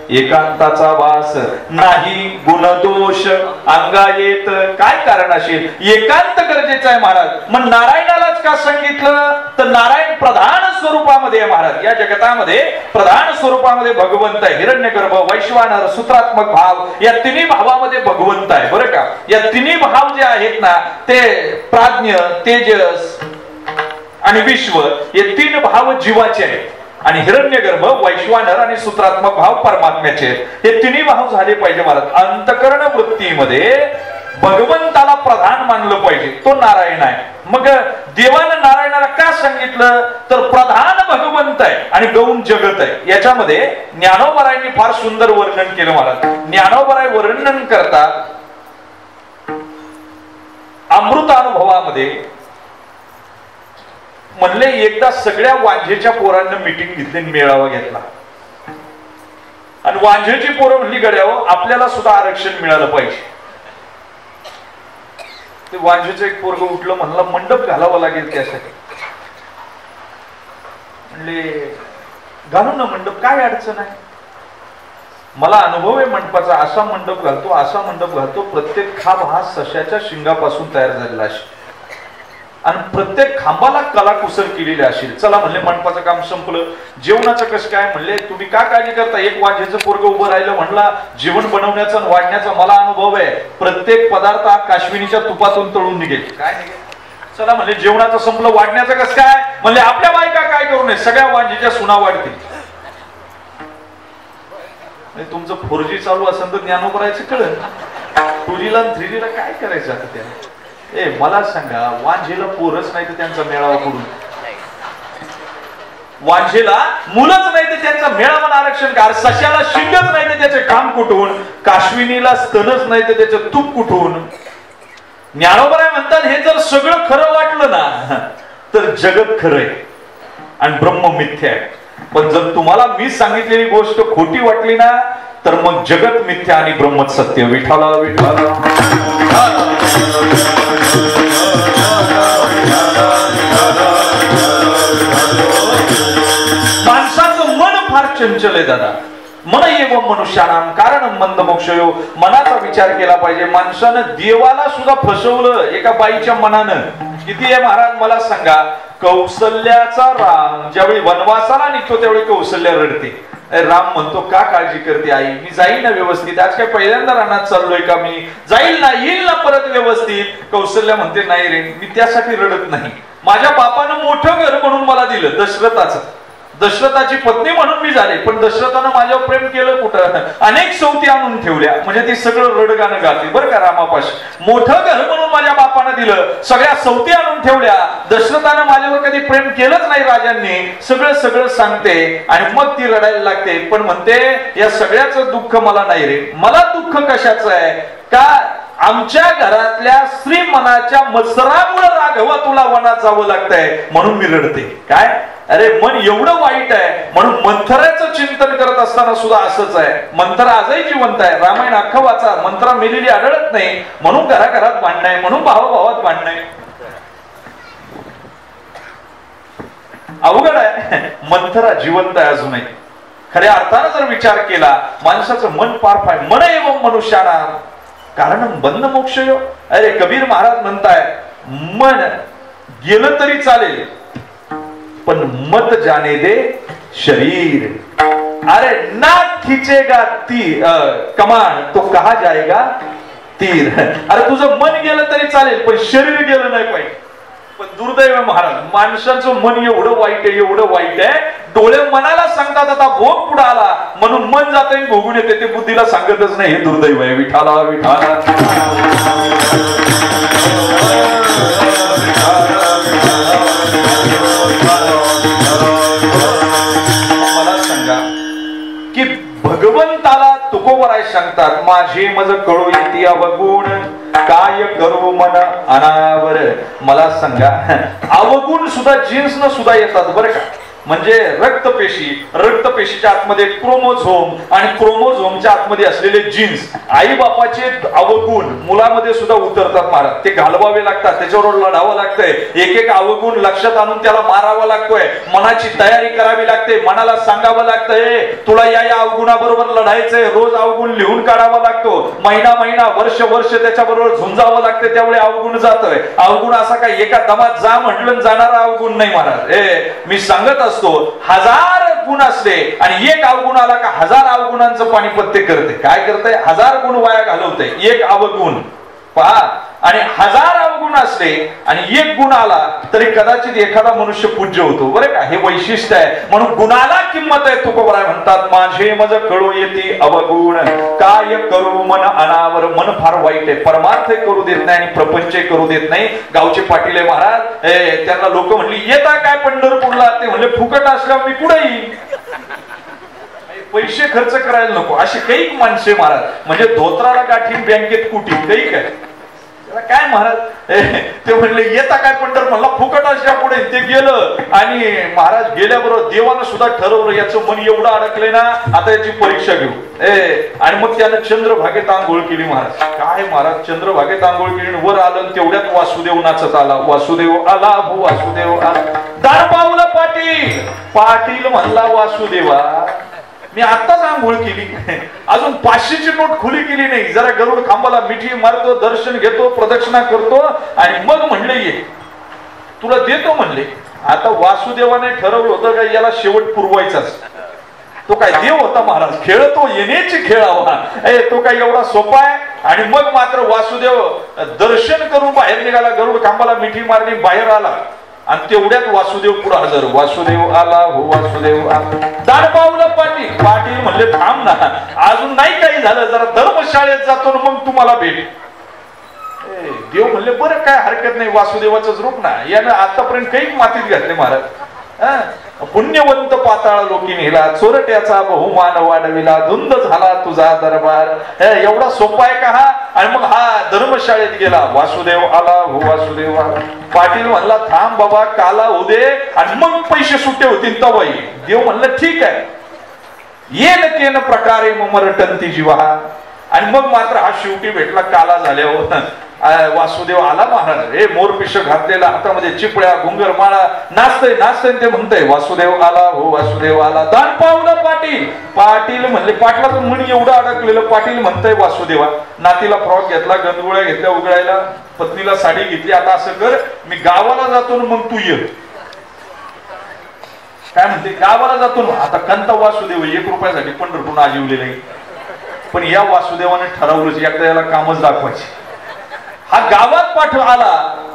[SPEAKER 1] एकांताचा वास नाही गुणदोष अंगा येत. काय कारण असेल? एकांत गरजेचं आहे महाराज. मग नारायणालाच का सांगितलं तर नारायण प्रधान स्वरूपामध्ये आहे महाराज. या जगतामध्ये प्रधान स्वरूपामध्ये भगवंत आहे. हिरण्यगर्भ, वैश्वानर, सूत्रात्मक भाव या तिन्ही भावामध्ये भगवंत आहे बरं का. या तिन्ही भाव जे आहेत ना ते प्राज्ञ, तेजस आणि विश्व हे तीन भाव जीवाचे आहेत. आणि हिरण्यगर्भ, वैश्वानर आणि सूत्रात्मक भाव परमात्म्याचे. हे तिन्ही भाव झाले पाहिजे महाराज. अंतकरण वृत्तीमध्ये भगवंताला प्रधान मानलं पाहिजे. तो नारायण आहे. मग देवानं नारायणाला का सांगितलं तर प्रधान भगवंत आहे आणि गौण जगत आहे. याच्यामध्ये ज्ञानोबरायांनी फार सुंदर वर्णन केलं महाराज. ज्ञानोबराय वर्णन करतात अमृतानुभवामध्ये म्हणले एकदा सगळ्या वांझेच्या पोरांना मीटिंग घेतली, मेळावा घेतला आणि वांझेची पोरं म्हणली गड्यावर आपल्याला सुद्धा आरक्षण मिळालं पाहिजे. ते वांझेचं एक पोरग उठलं, म्हणला मंडप घालावा लागेल त्यासाठी. म्हणले घालू ना मंडप, काय अडचण आहे. मला अनुभव आहे मंडपाचा. असा मंडप घालतो, असा मंडप घालतो. प्रत्येक खांब हा सशाच्या शिंगापासून तयार झालेला असेल आणि प्रत्येक खांबाला कलाकुसर केलेली असेल. चला म्हणले मंडपाचं काम संपलं. जेवणाचं कसं काय म्हणले तुम्ही का काळजी करता. एक वांझेचं पोरग उभं राहिलं, म्हणला जेवण बनवण्याचा आणि वाढण्याचा मला अनुभव आहे. प्रत्येक पदार्थ हा काश्मिरीच्या तुपातून तळून निघेल. काय निघेल. चला म्हणले जेवणाचं संपलं, वाढण्याचं कसं काय म्हणले आपल्या बायका काय करू नये, सगळ्या वांझेच्या सुना वाढतील. तुमचं 4G चालू असेल तर ज्ञानोबरायचं कळलं. 2G आणि 3G काय करायचं आता त्याला. मला सांगा वांझेला पोरच नाही तर त्यांचा मेळावा कुठून. वांझेला मुलंच नाही तर त्यांचा मेळावा आरक्षण का. सशाला शिंगच नाही तर त्याचे काम कुठून. काश्मिनीला स्तनच नाही तर त्याचं तूप कुठून. ज्ञानोबराय म्हणतात हे जर सगळं खरं वाटलं ना तर जगत खरं आहे आणि ब्रह्म मिथ्या आहे. पण जर तुम्हाला मी सांगितलेली गोष्ट खोटी वाटली ना तर मग जगत मिथ्या आणि ब्रह्म सत्य. विठाला विठाला माणसाचं मन फार चंचल आहे दादा. मन एवं मनुष्यानाम कारण मंद मोक्षयो. मनाचा विचार केला पाहिजे. माणसानं देवाला सुद्धा फसवलं एका बाईच्या मनानं. किती आहे महाराज मला सांगा. कौसल्याचा राम ज्यावेळी वनवासाला निघतो त्यावेळी कौसल्या रडते. राम म्हणतो का काळजी करते आई, मी जाईल ना व्यवस्थित. आज काय पहिल्यांदा रानात चाललोय का, मी जाईल ना, येईल ना परत व्यवस्थित. कौशल्या म्हणते नाही रे मी त्यासाठी रडत नाही. माझ्या बापानं मोठं घर म्हणून मला दिलं दशरथाचं. दशरथाची पत्नी म्हणून मी झाले. पण दशरथानं माझ्यावर प्रेम केलं कुठं. अनेक सवती आणून ठेवल्या. म्हणजे ती सगळं रडगाणं गाते बरं का रामापाशी. मोठं घर म्हणून माझ्या बापानं दिलं, सगळ्या सवती आणून ठेवल्या. दशरथानं माझ्यावर कधी प्रेम केलंच नाही राजांनी. सगळं सगळं सांगते आणि मग ती रडायला लागते. पण म्हणते या सगळ्याचं दुःख मला नाही रे. मला दुःख कशाचं आहे का आमच्या घरातल्या स्त्री मनाच्या मत्सरामुळे राघवा तुला वनात जावं लागतंय म्हणून मी रडते. काय अरे मन एवढं वाईट आहे. म्हणून मंथराचं चिंतन करत असताना सुद्धा असंच आहे. मंथरा आजही जिवंत आहे. रामायण अख्खं वाचा, मंथरा मेलेली आढळत नाही. म्हणून घराघरात भांडण आहे, म्हणून भावाभावात भांडण आहे. अवघड आहे. मंथरा जिवंत आहे अजूनही. खऱ्या अर्थानं जर विचार केला माणसाचं मन पार पाय. मन एवं मनुष्याना कारण बंद मोक्ष यो. अरे कबीर महाराज म्हणताय मन गेलं तरी चालेल पण मत जाने दे शरीर. अरे ना खिचेगा ती कमान तो कहा जाएगा तीर. अरे तुझं मन गेलं तरी चालेल पण शरीर गेलं नाही पाहिजे. पण दुर्दैव महाराज माणसाचं मन एवढं वाईट आहे, एवढं वाईट आहे. डोळे मनाला सांगतात आता भोग पुढे आला म्हणून मन जात भोगून येते. ते बुद्धीला सांगतच नाही. हे दुर्दैव आहे. विठाला विठाला मला सांगा की भगवंताला तुकोबराय सांगतात माझे मज कळू येते अवगुण काय करू मन अनावर. मला सांगा अवगुण सुद्धा जीन्स न सुद्धा येतात बरं का. म्हणजे रक्तपेशीच्या आतमध्ये क्रोमोझोम आणि क्रोमोझोमच्या आतमध्ये असलेले जीन्स आई बापाचे अवगुण मुलामध्ये सुद्धा उतरतात महाराज. ते घालवावे लागतात, त्याच्यावर लढावं लागतंय, एक एक अवगुण लक्षात आणून त्याला मारावा लागतोय, मनाची तयारी करावी लागते, मनाला सांगावं लागतंय तुला या अवगुणाबरोबर लढायचंय, रोज अवगुण लिहून काढावा लागतो, महिना वर्ष त्याच्याबरोबर झुंजावं लागते, त्यामुळे अवगुण जातोय. अवगुण असा काय एका दमात जा म्हटलं जाणारा अवगुण नाही महाराज. मी सांगत असतो 1000 गुण असले आणि एक अवगुण आला का 1000 अवगुणांचं पाणीपत्य करते. काय करते? 1000 गुण वाया घालवते एक अवगुण. पहा, आणि 1000 अवगुण असले आणि एक गुण आला तरी कदाचित एखादा मनुष्य पूज्य होतो बरं का. हे वैशिष्ट्य आहे, म्हणून गुणाला किंमत आहे. तुकोबराय म्हणतात माझे मज कळू येते अवगुण, काय करू मन अनावर. मन फार वाईट आहे, परमार्थ करू देत नाही आणि प्रपंच करू देत नाही. गावचे पाटील आहे महाराज, त्यांना लोक म्हणली येता काय पंढरपूरला, ते म्हणले फुकट असल्यावर मी कुठे येईल, पैसे खर्च करायला नको. अशी काही माणसे महाराज, म्हणजे धोत्राला गाठी बँकेत कुठी काही काय काय महाराज. ते म्हणले येता काय पंढर, म्हणला फुकट असल्या पुढे ते गेलं आणि महाराज गेल्याबरोबर देवानं सुद्धा ठरवलं याचं मन एवढं अडकलंय ना आता याची परीक्षा घेऊ. आणि मग त्यानं चंद्रभागेत आंघोळ केली महाराज. काय महाराज चंद्रभागेत आंघोळ केली, वर आलं तेवढ्यात वासुदेव नाचत आला. वासुदेव आला भू वासुदेव आला. दार पावलं पाटील म्हणला वासुदेवा मी आत्ताच आंघोळ केली, अजून 500ची नोट खुली केली नाही, जरा गरुड खांबाला मिठी मारतो, दर्शन घेतो, प्रदक्षिणा करतो आणि मग म्हणले ये तुला देतो म्हणले. आता वासुदेवाने ठरवलं होतं का याला शेवट पुरवायचाच. तो काय देव होता महाराज, खेळ तो येण्याची खेळावा, तो काय एवढा सोपा आहे. आणि मग मात्र वासुदेव दर्शन करून बाहेर निघाला, गरुड खांबाला मिठी मारली, बाहेर आला आणि तेवढ्यात वासुदेव पुढे हजर. वासुदेव आला हो वासुदेव आला. दार पावलं पाटील म्हणले थांब ना, अजून नाही काही झालं, जरा धर्मशाळेत जातो ना मग तुम्हाला भेट. देव म्हणले बरं काय हरकत नाही, वासुदेवाचंच रूप ना, यानं आतापर्यंत काही मातीत घातले महाराज. पुण्यवंत पाताळ लोकी नेला, चोरट्याचा बहुमान वाढविला, धुंद झाला तुझा दरबार. एवढा सोपा आहे का हा. आणि मग हा धर्मशाळेत गेला. वासुदेव आला हो वासुदेव आला. पाटील म्हणला थांब बाबा काला होऊ दे आणि मग पैसे सुट्टे होतील तवाई. देव म्हणलं ठीक आहे. येन केन प्रकारे ममरटंती जीवा. आणि मग मात्र हा शेवटी भेटला काला झाल्यावर. वासुदेव आला महाराज, हे मोरपिश घातलेला, हातामध्ये चिपळ्या घुंगरमाळा, नाचतय ते म्हणतंय वासुदेव आला हो वासुदेव आला. दान पावलं पाटील म्हणले, पाटलाचं म्हण एवढं अडकलेलं. पाटील म्हणतंय वासुदेवा नातीला फ्रॉक घेतला, गंधगोळ्या घेतल्या उघडायला, पत्नीला साडी घेतली, आता असं कर मी गावाला जातो ना मग तू ये. काय म्हणते गावाला जातो ना. आता कंता वासुदेव 1 रुपयासाठी पंढरपूर आजीवलेलं आहे, पण या वासुदेवाने ठरवलं एकदा याला कामच दाखवायचे. हा गावात पाठव आला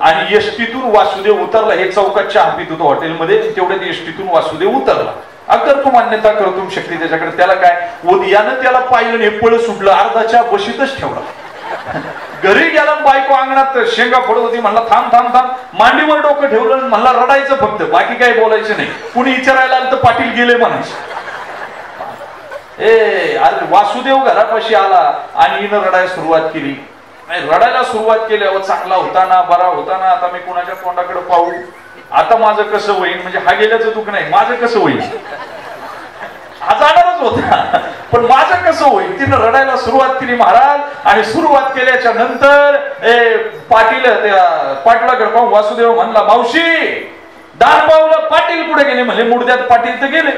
[SPEAKER 1] आणि एसटीतून वासुदेव उतरला. हे चौकात चहा पित होतो हॉटेलमध्ये, तेवढ्यात एसटीतून वासुदेव उतरला. अगर तू मान्यता करतो शक्ती त्याच्याकडे, त्याला काय यानं त्याला पाहिलं हे पळ सुटलं, अर्धाच्या बशीतच ठेवला. घरी गेला बायको अंगणात शेंगा फोडत होती, म्हणला थांब मांडीवर डोकं ठेवलं, म्हणला रडायचं फक्त, बाकी काही बोलायचं नाही. कुणी विचारायला आलं तर पाटील गेले म्हणायचे. अरे वासुदेव घरापाशी आला आणि हिनं रडायला सुरुवात केली. रडायला सुरुवात केल्यावर चांगला होता ना, बरा होता ना, आता मी कोणाच्या तोंडाकडे पाहू, आता माझं कसं होईल, म्हणजे हा गेल्याचं दुःख नाही, माझं कसं होईल. हा जाणारच होता पण माझं कसं होईल. तिनं रडायला सुरुवात केली महाराज. आणि सुरुवात केल्याच्या नंतर पाटलाकडे पाहून वासुदेव म्हणला मावशी. दान पावलं पाटील पुढे गेले, म्हणले मुडद्यात पाटील तर गेले.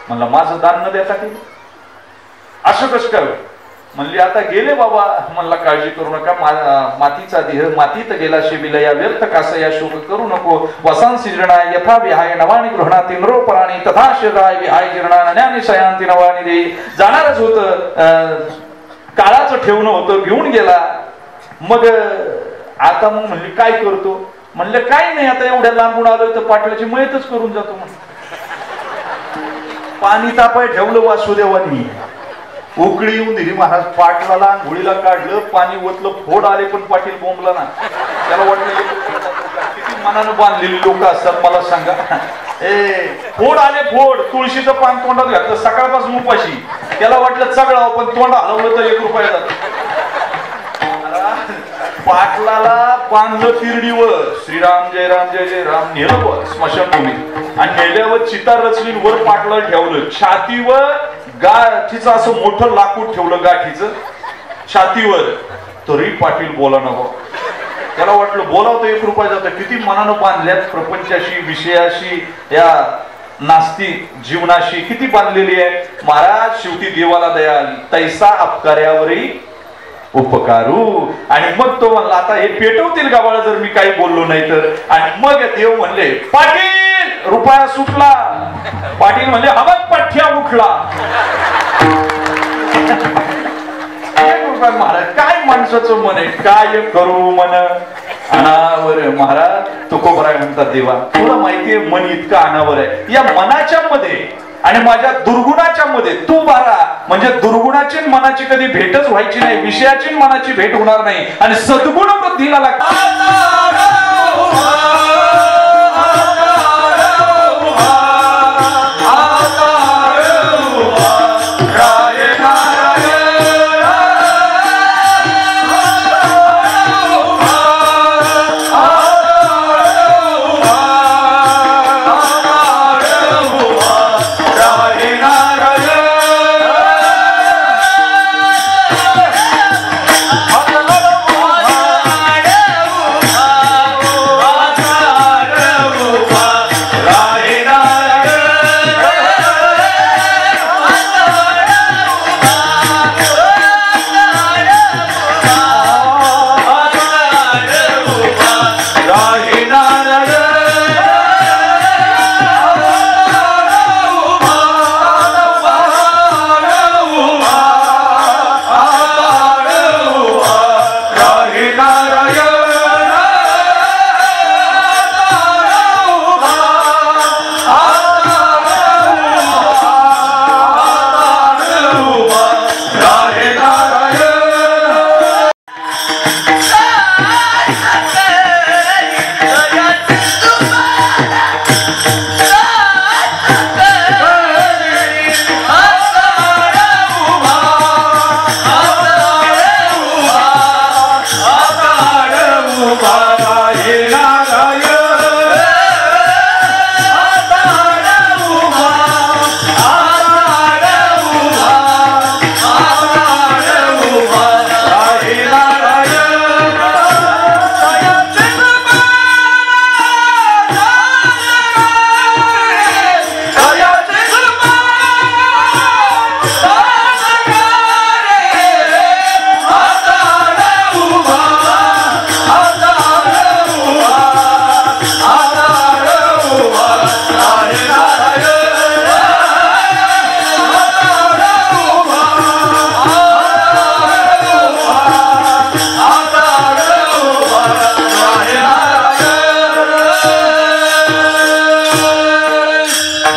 [SPEAKER 1] म्हणला माझं दान न देता केलं, असं कसं करावं. म्हणली आता गेले बाबा. म्हणला काळजी करू नका, मातीचा देह मातीत गेला शिबिला, या व्यर्थ कासा या शोक करू नको. वसांसी जीर्णाय यथा विहाय नवानी गृहणाती नरोपराणी तथा शिराय विहाय जीर्णा नन्यानी शयांती नवानी दे. जाणारच होतं, काळाचं ठेवणं होतं, घेऊन गेला. मग आता मग म्हणली काय करतो. म्हणले काय नाही, आता एवढ्या लांबून आलोय तर पाटलाची मयतच करून जातो. म्हणून पाणी तापाय ठेवलं वासुदेवानी, उकळी येऊन दिली महाराज. पाटलाला घोडीला काढलं, पाणी ओतलं, फोड आले पण पाटील बोंबला ना. त्याला वाटलं किती मनानं बांधलेली लोक असतात मला सांगा. फोड आले, फोड. तुळशीचं पान तोंडात घातलं, सकाळपासून उपाशी. त्याला वाटलं चगळावं, पण तोंड हलवलं तर 1 रुपया जात. पाटलाला बांधलं तिरडीवर, श्रीराम जय राम जय जय राम, नेलं वर स्मशानभूमीत आणि नेल्यावर चितार रचली, वर पाटलाला ठेवलं, छातीवर गाठीचं असं मोठं लाकूड ठेवलं, गाठीचं छातीवर. तरी पाटील बोला नको. त्याला वाटलं बोलावतं 1 रुपया जातं. किती मनानं बांधल्यात प्रपंचाशी, विषयाशी, या नास्तिक जीवनाशी किती बांधलेली आहे. महाराज शेवटी देवाला दया आली, तैसा अपकार्यावरही उपकारू. आणि मग तो म्हणला आता हे पेटवतील गावाला जर मी काही बोललो नाही तर. आणि मग देव म्हणले पाटील रुपया सुटला. पाटील म्हणले हवात पठ्ठ्या उठला. महाराज काय माणसाचं मन आहे, काय करू मन अनावर. महाराज तुकोबराय म्हणतात देवा तुला माहितीये मन इतकं अनावर आहे. या मनाच्या मध्ये आणि माझ्या दुर्गुणाच्या मध्ये तू बारा, म्हणजे दुर्गुणाची मनाची कधी भेटच व्हायची नाही, विषयाची मनाची भेट होणार नाही आणि सद्गुण वृद्धीला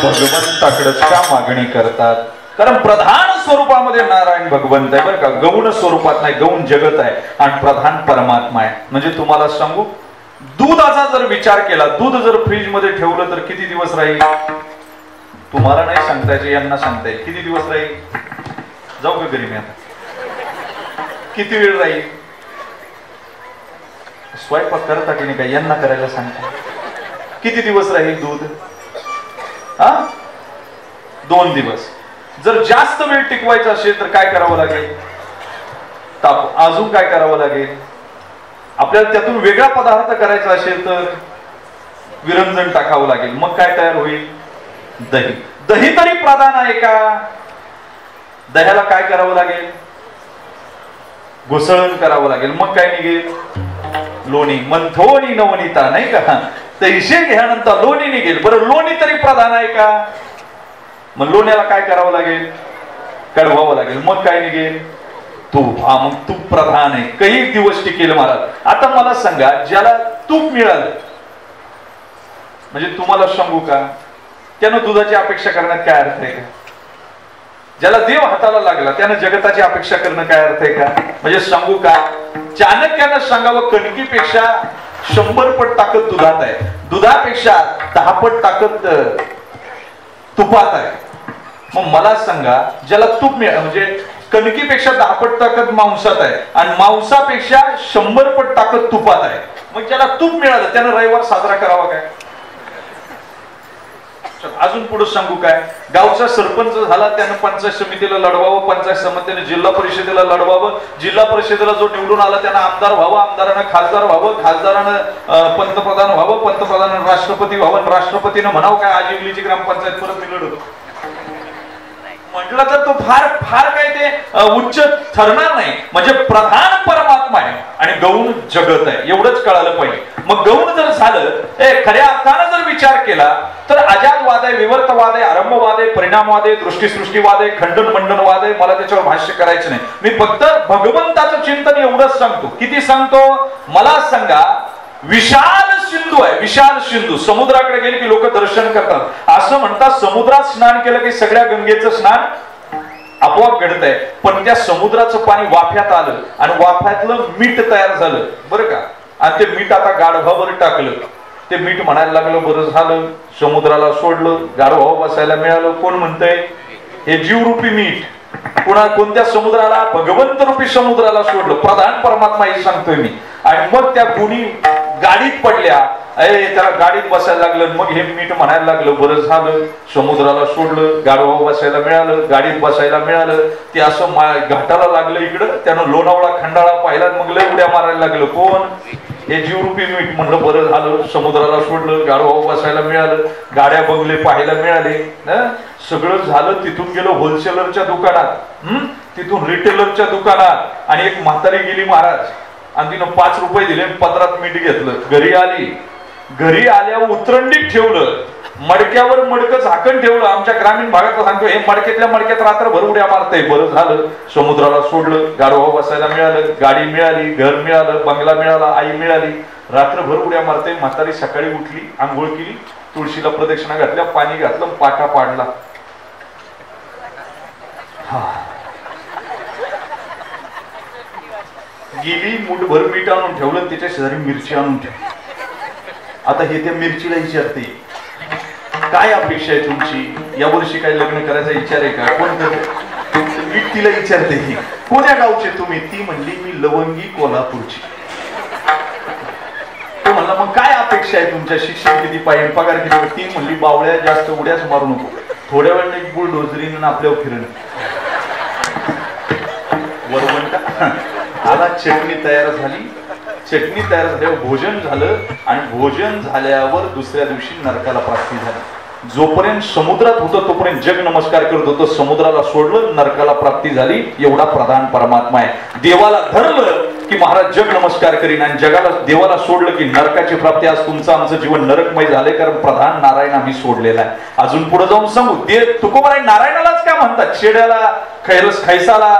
[SPEAKER 1] भगवंताकडेच का मागणी करतात. कारण प्रधान स्वरूपामध्ये नारायण भगवंत आहे बरं का, गौण स्वरूपात नाही. गौण जगत आहे आणि प्रधान परमात्मा आहे. म्हणजे तुम्हाला सांगू, दुधाचा जर विचार केला, दूध जर फ्रीज मध्ये ठेवलं तर किती दिवस राहील. तुम्हाला नाही सांगता येईल, यांना सांगता येईल किती दिवस राहील. जाऊ का घरी मी आता, किती वेळ राहील. स्वयंपाक करता की नाही काय यांना करायला सांगता. किती दिवस राहील दूध. 2 दिवस. जर जास्त वेळ टिकवायचा असेल तर काय करावं लागेल. ताप. अजून काय करावं लागेल. आपल्याला त्यातून वेगळा पदार्थ करायचा असेल तर विरंजन टाकावं लागेल. मग काय तयार होईल. दही. दही तरी प्रधान आहे का. दह्याला काय करावं लागेल. घुसळण करावं लागेल. मग काय निघेल. लोणी. मंथोनी नवनीता नाही का. तैसे घ्यानंतर लोणी निघेल. बरं लोणी तरी प्रधान आहे का. मग लोण्याला काय करावं लागेल. कढवावं लागेल. मग काय निघेल. तूप. मग तूप प्रधान आहे. काही दिवस टिकेल महाराज. आता मला सांगा, ज्याला तूप मिळालं म्हणजे तुम्हाला सांगू का, त्यानं दुधाची अपेक्षा करण्यात काय अर्थ आहे का. ज्याला देव हाताला लागला त्यानं जगताची अपेक्षा करणं काय अर्थ आहे का. म्हणजे सांगू का, चाणक्यानं सांगावं, कणकीपेक्षा 100 पट ताकद दुधात आहे. दुधापेक्षा 10 पट ताकद तुपात आहे. मग मला सांगा, ज्याला तूप मिळालं म्हणजे कणकीपेक्षा 10 पट ताकद मांसात आहे आणि मांसापेक्षा 100 पट ताकद तुपात आहे. मग ज्याला तूप मिळालं त्यानं रविवार साजरा करावा काय? अजून पुढे सांगू काय? गावचा सरपंच झाला त्यानं पंचायत समितीला लढवावं, पंचायत समितीने जिल्हा परिषदेला लढवावं, जिल्हा परिषदेला जो निवडून आला त्यानं आमदार व्हावं, आमदारानं खासदार व्हावं, खासदारानं पंतप्रधान व्हावं, पंतप्रधानानं राष्ट्रपती व्हावं, राष्ट्रपतीनं म्हणावं काय आजिवलीची ग्रामपंचायत परत मी लढवतो म्हटलं तर तो फार फार काय ते उच्च ठरणार नाही. म्हणजे प्रधान परमात्मा आहे आणि गौण जगत आहे एवढंच कळालं पाहिजे. मग गौण जर झालं खऱ्या अर्थानं जर विचार केला तर अजातवाद आहे, विवर्तवाद आहे, आरंभवाद आहे, परिणामवाद आहे, दृष्टीसृष्टीवाद आहे, खंडन मंडनवाद आहे. मला त्याच्यावर भाष्य करायचं नाही. मी फक्त भगवंताचं चिंतन एवढंच सांगतो. किती सांगतो मला सांगा? विशाल सिंधू आहे, विशाल सिंधू. समुद्राकडे गेले की लोक दर्शन करतात. असं म्हणतात समुद्रात स्नान केलं की सगळ्या गंगेचं स्नान आपोआप घडतंय. पण त्या समुद्राचं पाणी वाफ्यात आलं आणि वाफ्यातलं मीठ तयार झालं बरं का. आणि ते मीठ आता गाढवावर टाकलं. ते मीठ म्हणायला लागलं बरं झालं, समुद्राला सोडलं, गाढवावर बसायला मिळालं. कोण म्हणतंय? हे जीवरूपी मीठ. कोणत्या समुद्राला? भगवंत रूपी समुद्राला सोडलं. प्रधान परमात्मा हे सांगतोय मी. आणि मग त्या गुणी गाडीत पडल्या, त्याला गाडीत बसायला लागलं. मग हे मीठ म्हणायला लागलं बरं झालं, समुद्राला सोडलं, गाढवावर बसायला मिळालं, गाडीत बसायला मिळालं. ते असं घाटाला लागलं इकडं. त्यानं लोणावळा खंडाळा पाहिला, मग लय उड्या मारायला लागलं. कोण? हे जीवरूपी मीठ. म्हणलं बरं झालं, समुद्राला सोडलं, गाढवावर बसायला मिळालं, गाड्या बंगले पाहायला मिळाले, सगळं झालं. तिथून गेलो होलसेलरच्या दुकानात, तिथून रिटेलरच्या दुकानात आणि एक म्हातारी गेली महाराज आणि तिनं 5 रुपये दिले, पदरात मीठ घेतलं. घरी आली. घरी आल्यावर उतरंडीत ठेवलं, मडक्यावर मडकं झाकण ठेवलं. आमच्या ग्रामीण भागात सांगतो हे मडक्यातल्या मडक्यात रात्रभर उड्या मारतंय. बरं झालं, समुद्राला सोडलं, गाढवावर बसायला मिळालं, गाडी मिळाली, घर मिळालं, बंगला मिळाला, आई मिळाली. रात्रभर उड्या मारतंय. म्हातारी सकाळी उठली, आंघोळ केली, तुळशीला प्रदक्षिणा घातल्या, पाणी घातलं, पाटा पाडला. गेली, मुठभर मीठ आणून ठेवलं, त्याच्या शेजारी मिरची आणून ठेवली. आता हे त्या मिरचीला विचारते काय अपेक्षा आहे तुमची, यावर्षी काय लग्न करायचा विचार आहे का? कोण करते? मीठ तिला विचारते ही कोण्या गावचे तुम्ही? ती म्हणली मी लवंगी कोल्हापूरची. तो म्हणला मग काय अपेक्षा आहे तुमच्या? शिक्षण किती पाहिजे, पगार किती? ती म्हणली बावळ्या जास्त उड्याच मारू नको, थोड्या वेळाने एक बुलडोझरीनं आपल्यावर फिरण. वरवंटा आला, चटणी तयार झाली. चटणी तयार झाल्यावर भोजन झालं आणि भोजन झाल्यावर दुसऱ्या दिवशी नरकाला प्राप्ती झाली. जोपर्यंत समुद्रात होतं तोपर्यंत जग नमस्कार करत होतं, समुद्राला सोडलं, नरकाला प्राप्ती झाली. एवढा प्रधान परमात्मा आहे. देवाला धरलं की महाराज जग नमस्कार करीन आणि जगाला देवाला सोडलं की नरकाची प्राप्ती. आज तुमचं आमचं जीवन नरकमय झाले कारण प्रधान नारायण आम्ही सोडलेला आहे. अजून पुढे जाऊन सांगू. तुकोबाराय नारायणालाच काय म्हणतात? शेड्याला, खैसाला,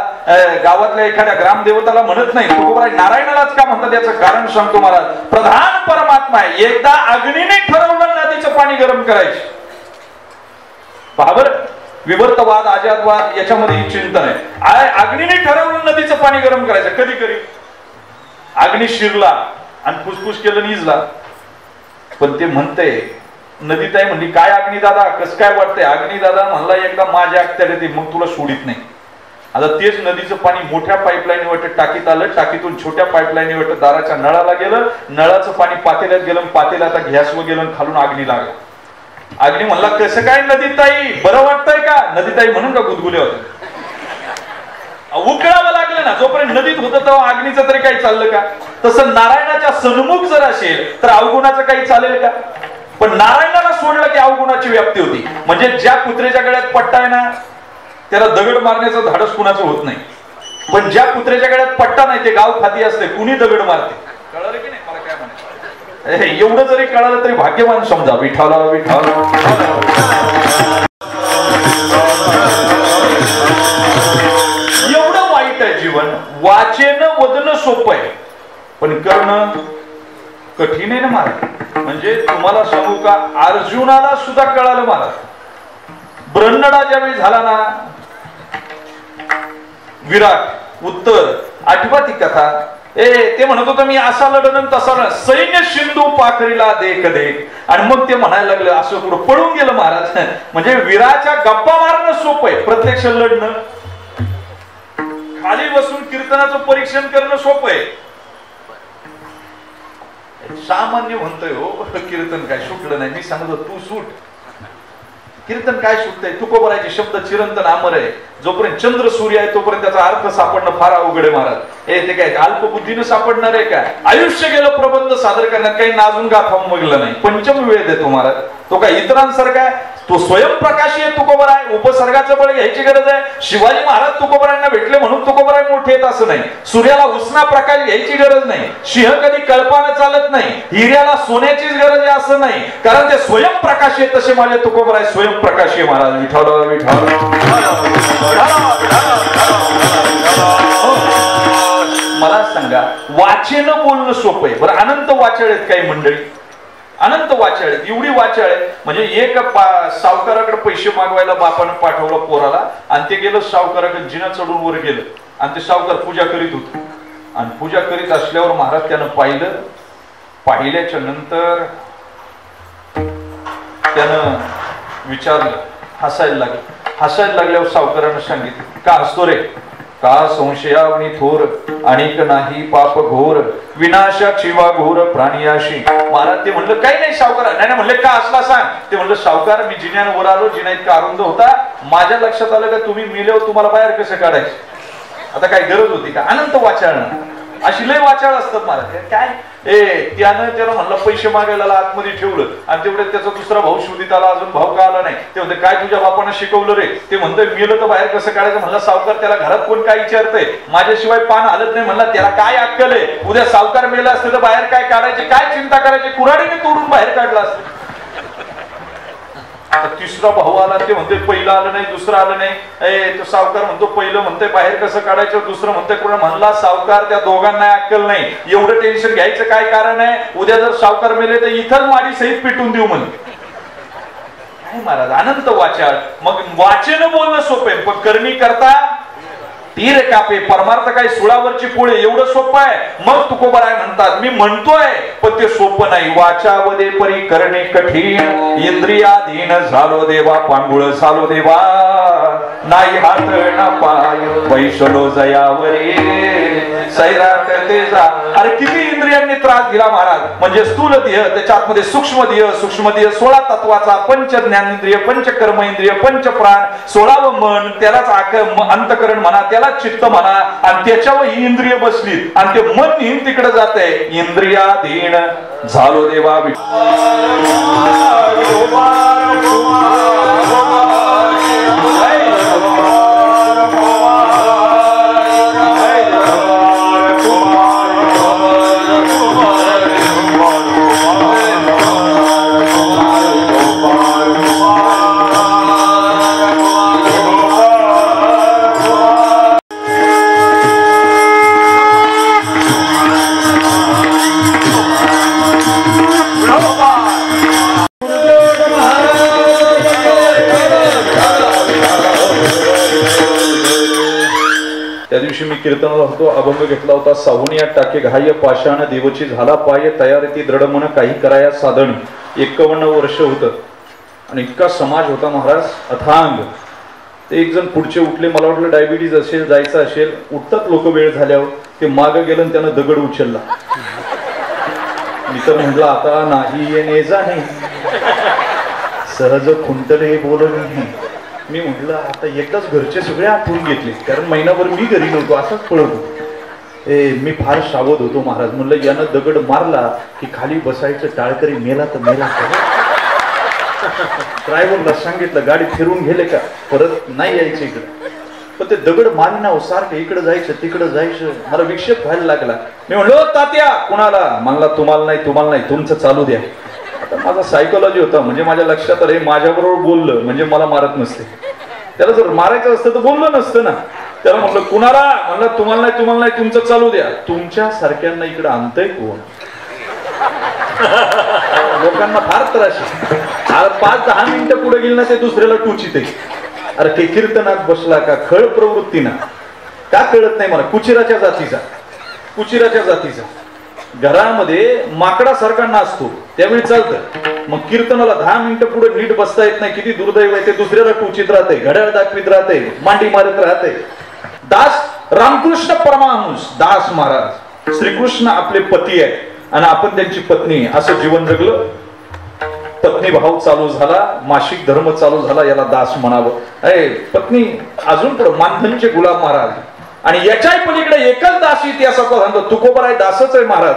[SPEAKER 1] गावातल्या एखाद्या ग्रामदेवताला म्हणत नाही. तुकोबाराय नारायणालाच का म्हणतात याचं कारण सांगतो महाराज. प्रधान परमात्मा आहे. एकदा अग्नीने ठरवलं नदीचं पाणी गरम करायचं. बरोबर. विवर्तवाद, अजातवाद याच्यामध्ये चिंतन आहे. अग्नीने ठरवलं नदीचं पाणी गरम करायचं. कधी करी अग्नी शिरला आणि फुसफुस केलं, निजला. पण ते म्हणते नदीताई म्हणली काय अग्नी दादा कसं काय वाटतंय? अग्नी दादा म्हणला एकदा माझ्या अखत्यार येते मग तुला सोडित नाही. आता तेच नदीचं पाणी मोठ्या पाईपलाईन वाटत टाकीत आलं, टाकीतून छोट्या पाईपलाईन वाटत दाराच्या नळाला गेलं, नळाचं पाणी पातेल्यात गेलं, पातेल्यात आता गॅसवर गेलं, खालून अग्नी लागला. अग्नी म्हणला कसं काय नदीताई, बरं वाटतंय का? नदीताई म्हणून का गुदगुल्या होत्या? उकळावं लागलं ना. जोपर्यंत नदीत होतं तेव्हा अग्नीचं तरी काही चाललं का? तसं नारायणाच्या सन्मुख जर असेल तर अवगुणाचं काही चालेल का? पण नारायणाला सोडलं की अवगुणाची व्याप्ती होती. म्हणजे ज्या कुत्र्याच्या गळ्यात पट्टा आहे ना त्याला दगड मारण्याचं धाडस कुणाचं होत नाही. पण ज्या कुत्र्याच्या गळ्यात पट्टा नाही ते गाव खाती असते, कुणी दगड मारते. कळलं की नाही? मला काय म्हणायचं एवढं जरी कळालं तरी भाग्यवान समजा. विठाला विठाला एवढं वाईट आहे जीवन. वाचेनं वदन सोपं आहे पण करणं कठीण आहे ना महाराज. म्हणजे तुम्हाला सांगू का अर्जुनाला सुद्धा कळालं महाराज. ब्रह्मडा ज्यावेळी झाला ना विराट उत्तर आठवा ती कथा. ते म्हणत होतं मी असा लढन तसा सैन्य सिंधू पाखरीला देख देख आणि मग ते म्हणायला लागलं असं पुढे पळून गेलं महाराज. म्हणजे वीराच्या गप्पा मारणं सोपं आहे, प्रत्यक्ष लढणं खाली बसून कीर्तनाचं परीक्षण करणं सोपं आहे. सामान्य म्हणतोय हो कीर्तन काय सुटलं नाही. मी सांगतो तू सूट. कीर्तन काय सुटतंय? तुकोबरायचे शब्द चिरंतन अमर आहे. जोपर्यंत चंद्र सूर्य आहे तोपर्यंत त्याचा अर्थ सापडणं फार अवघड आहे महाराज. ते काय अल्पबुद्धीनं सापडणार आहे काय? आयुष्य गेलं प्रबंध सादर करण्यात, काही नाजून गाथा उमगलं नाही. पंचम वेळ देतो महाराज. तो काय इतरांसारखा आहे? तो स्वयंप्रकाशी आहे तुकोबराय. उपसर्गाचं बळ घ्यायची गरज आहे. शिवाजी महाराज तुकोबरायांना भेटले म्हणून तुकोबराय मोठे आहेत असं नाही. सूर्याला उष्णा प्रकाश घ्यायची गरज नाही. सिंह कधी कल्पानं चालत नाही. हिऱ्याला सोन्याचीच गरज आहे असं नाही, कारण ते स्वयंप्रकाशी आहे. तसे माझे तुकोबराय स्वयंप्रकाशी आहे महाराज. विठाला विठाला. मला सांगा, वाचेनं बोलणं सोपं आहे बरं. अनंत वाचाळ आहेत काही मंडळी, अनंत वाचाळ आहेत. एवढी वाचाळ आहे म्हणजे एक सावकाराकडे पैसे मागवायला बापानं पाठवलं पोराला, आणि ते गेलं सावकाराकडे जिना चढून वर गेलं, आणि ते सावकार पूजा करीत होते. आणि पूजा करीत असल्यावर महाराज त्यानं पाहिलं. पाहिल्याच्या नंतर त्यानं विचारलं, हसायला लागलं. हसायला लागल्यावर सावकारानं सांगितलं, का हसतो रे? का संशयावनी थोर, अनेक नाही पाप घोर, विनाशा शिवा घोर प्राणियाशी. महाराज ते म्हणलं काही नाही सावकार. नाही म्हणले का असला सांग. ते म्हणलं सावकार मी जिन्यानं वर आलो, जिना इतका अरुंद होता, माझ्या लक्षात आलं का तुम्ही मेल्यावर तुम्हाला बाहेर कसं काढायचं. आता काय गरज होती का? अनंत वाचाळ. अशी लय वाचाळ असतात महाराज. काय त्यानं म्हणलं पैसे मागायला आतमध्ये ठेवलं, आणि तेवढे त्याचा दुसरा भाऊ शोधित आला. अजून भाऊ का आला नाही. ते म्हणते काय तुझ्या बापानं शिकवलं रे? ते म्हणतोय मेलं तर बाहेर कसं काढायचं. म्हणलं सावकार त्याला घरात कोण काय विचारतंय? माझ्याशिवाय पान हलत नाही. म्हणला त्याला काय अक्कल आहे? उद्या सावकार मेला असते तर बाहेर काय काढायचे? काय चिंता करायची? कुऱ्हाडीने तोडून बाहेर काढला असतं. तिसरा भाऊ आला. ते म्हणते पहिलं आलं नाही, दुसरं आलं नाही. तो सावकार म्हणतो पहिलं म्हणते बाहेर कसं काढायचं, दुसरं म्हणते कुणा. म्हणला सावकार त्या दोघांना अक्कल नाही. एवढं टेन्शन घ्यायचं काय कारण आहे? उद्या जर सावकार मेले तर इथंच माडी सहित पिटून देऊ म्हणे. काय महाराज अनंत वाचाळ. मग वाचन बोलणं सोपे, पण करणी करता तीर कापे. परमार्थ काय सुळावरची पोळे, एवढं सोपं आहे. मग तुकोबराय म्हणतात, मी म्हणतोय पण ते सोपं नाही. वाचावदे परी करणे कठीण, इंद्रियाधीन झालो देवा, पांगुळ झालो देवा, नाही हात ना पाय, पैसलो जयावरे सैराट ते जा. अरे किती इंद्रियांनी त्रास दिला महाराज. म्हणजे स्थूल देह, त्याच्यामध्ये सूक्ष्म देह, सूक्ष्म देह 16 तत्वाचा, पंच ज्ञानेंद्रिय, पंच कर्म इंद्रिय, पंच प्राण, 16व मन, त्यालाच अंतकरण म्हणा, त्याला चित्त म्हणा, आणि त्याच्यावर ही इंद्रिय बसली, आणि ते मन हिन तिकडे जाते. इंद्रियाधीन झालो देवा. त्या दिवशी मी कीर्तनाला होतो, अभंग घेतला होता. सावनिया टाके घाय पाषाण, देवची झाला पाय, तयार ती दृढ मन, काही कराया साधन. 51 वर्ष होतं, आणि इतका समाज होता महाराज अथांग. ते एक जण पुढचे उठले. मला वाटलं डायबिटीज असेल, जायचं असेल. उठतात लोक वेळ झाल्यावर. ते मागं गेलं आणि त्यानं दगड उचलला. मी तर म्हटलं आता नाही येणे जाणे, सहज खुंटले बोलणे. मी म्हटलं आता एकदाच घरचे सगळे आठवून घेतले, कारण महिनाभर मी घरी नव्हतो, असंच पळत होतो. मी फार सावध होतो महाराज. म्हणलं यानं दगड मारला की खाली बसायचं टाळकरी, मेला तर मेला. ड्रायव्हरला सांगितलं गाडी फिरून गेले का, परत नाही यायचं इकडे. पण ते दगड मारणार सारखं इकडे जायचं तिकडे जायचं. मला विक्षेप व्हायला लागला. मी म्हणलो तात्या कुणाला? म्हणला तुम्हाला नाही, तुम्हाला नाही, तुमचं चालू द्या. आता माझा सायकोलॉजी होता, म्हणजे माझ्या लक्षात आलं माझ्याबरोबर बोललं म्हणजे मला मारत नसते. त्याला जर मारायचं असतं तर बोललं नसतं ना. त्याला म्हटलं कुणाला? म्हणलं तुम्हाला नाही, तुम्हाला नाही, तुमचं चालू द्या. तुमच्या सारख्यांना इकडे आणतंय कोण? लोकांना फार त्रास. 5-10 मिनिटं पुढे गेली ना ते दुसऱ्याला टुचिते. अरे ते कीर्तनात बसला का खळ प्रवृत्तीना? का कळत नाही मला. कुचिराच्या जातीचा घरामध्ये माकडासारखा नाचतो त्यावेळी चालतं. मग कीर्तनाला 10 मिनिटं पुढे नीट बसता येत नाही. किती दुर्दैव आहे. ते दुसऱ्याला टुचित राहते, घड्याळ दाखवित राहते, मांडी मारत राहते. दास रामकृष्ण परमहंस दास महाराज, श्रीकृष्ण आपले पती आहे आणि आपण त्यांची पत्नी, असं जीवन जगलं. पत्नी भाव चालू झाला, मासिक धर्म चालू झाला, याला दास म्हणावं. अरे पत्नी अजून पुढे मानधनचे गुलाम महाराज, आणि याच्याही पलीकडे एकच दास इतिहासाचा सांगतो. तुकोबराय दासच आहे महाराज,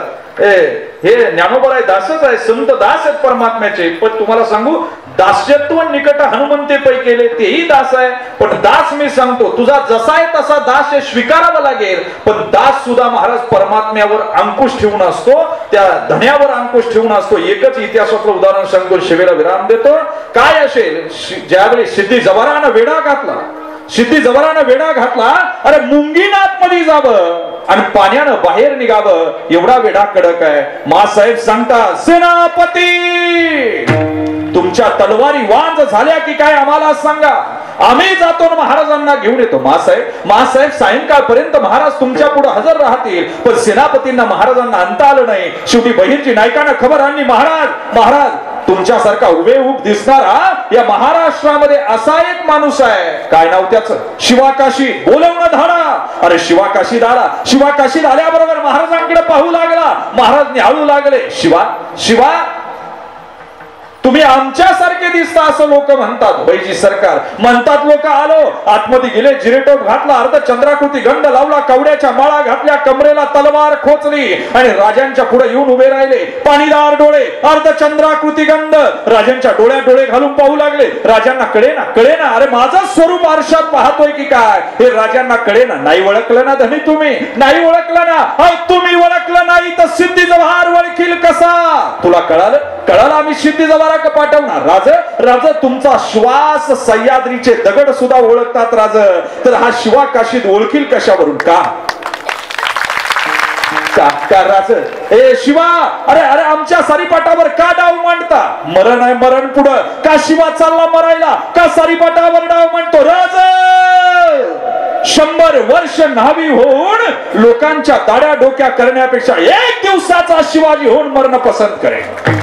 [SPEAKER 1] हे ज्ञानोबराय दासच आहे, संत दास आहेत परमात्म्याचे. पण तुम्हाला सांगू, दास्यत्व निकट हनुमंते पै केले तेही दास आहे. पण दास मी सांगतो, तुझा जसा आहे तसा दास हे स्वीकारावा लागेल. पण दास सुद्धा महाराज परमात्म्यावर अंकुश ठेवून असतो, त्या धन्यावर अंकुश ठेवून असतो. एकच इतिहासातलं उदाहरण सांगतो, शिवेला विराम देतो. काय असेल, ज्यावेळी सिद्धी जवारानं वेढा घातला, सिद्धी जवारानं वेढा घातला, अरे मुंगीनं आतमध्ये जावं आणि पाण्यानं बाहेर निघावं, एवढा वेढा कडक आहे. मासाहेब सांगतात, सेनापती तुमच्या तलवारी वांज झाल्या की काय आम्हाला सांगा, आम्ही जातो महाराजांना घेऊन येतो. मासाहेब सायंकाळपर्यंत महाराज तुमच्या पुढे हजर राहतील. पण सेनापतींना महाराजांना आणता आलं नाही. शेवटी बहिरची नायकांना खबर आणली, महाराज तुमच्यासारखा हुबेहूब दिसणारा या महाराष्ट्रामध्ये असा एक माणूस आहे. काय नाव त्याचं? शिवाकाशी. बोलवणं धाडा. अरे शिवाकाशी आला. शिवाकाशीत आल्याबरोबर महाराजांकडे पाहू लागला. महाराज निहाळू लागले, शिवा तुम्ही आमच्यासारखे दिसता असं लोक म्हणतात. बैजी सरकार म्हणतात. लोक आलो, आतमध्ये गेले, जिरेटोप घातला, अर्ध चंद्राकृती गंड लावला, कवड्याच्या माळा घातल्या, कमरेला तलवार खोचली आणि राजांच्या पुढे येऊन उभे राहिले. पाणीदार डोळे, अर्ध चंद्राकृती गंड. राजांच्या डोळ्यात डोळे घालून पाहू लागले. राजांना कळेना. अरे माझं स्वरूप आरशात पाहतोय की काय, हे राजांना कळेना. नाही ओळखलं ना धनी तुम्ही, नाही ओळखलं ना. तुम्ही ओळखलं नाही तर सिद्धी जवाहर ओळखील कसा? तुला कळालं आम्ही सिद्धी जवाहर पाठवणार. राज तुमचा श्वास सह्याद्रीचे दगड सुद्धा ओळखतात राज, तर हा शिवा काशीत ओळखील कशावरून? का राज? ए शिवा, अरे आमच्या सारीपाटावर का डाव मांडता? मरण आहे, मरण पुढं का शिवा चालला मरायला? का सारीपाटावर डाव मांडतो? राज 100 वर्ष न्हावी होऊन लोकांच्या दाड्या डोक्या करण्यापेक्षा 1 दिवसाचा शिवाजी होऊन मरण पसंत करेल.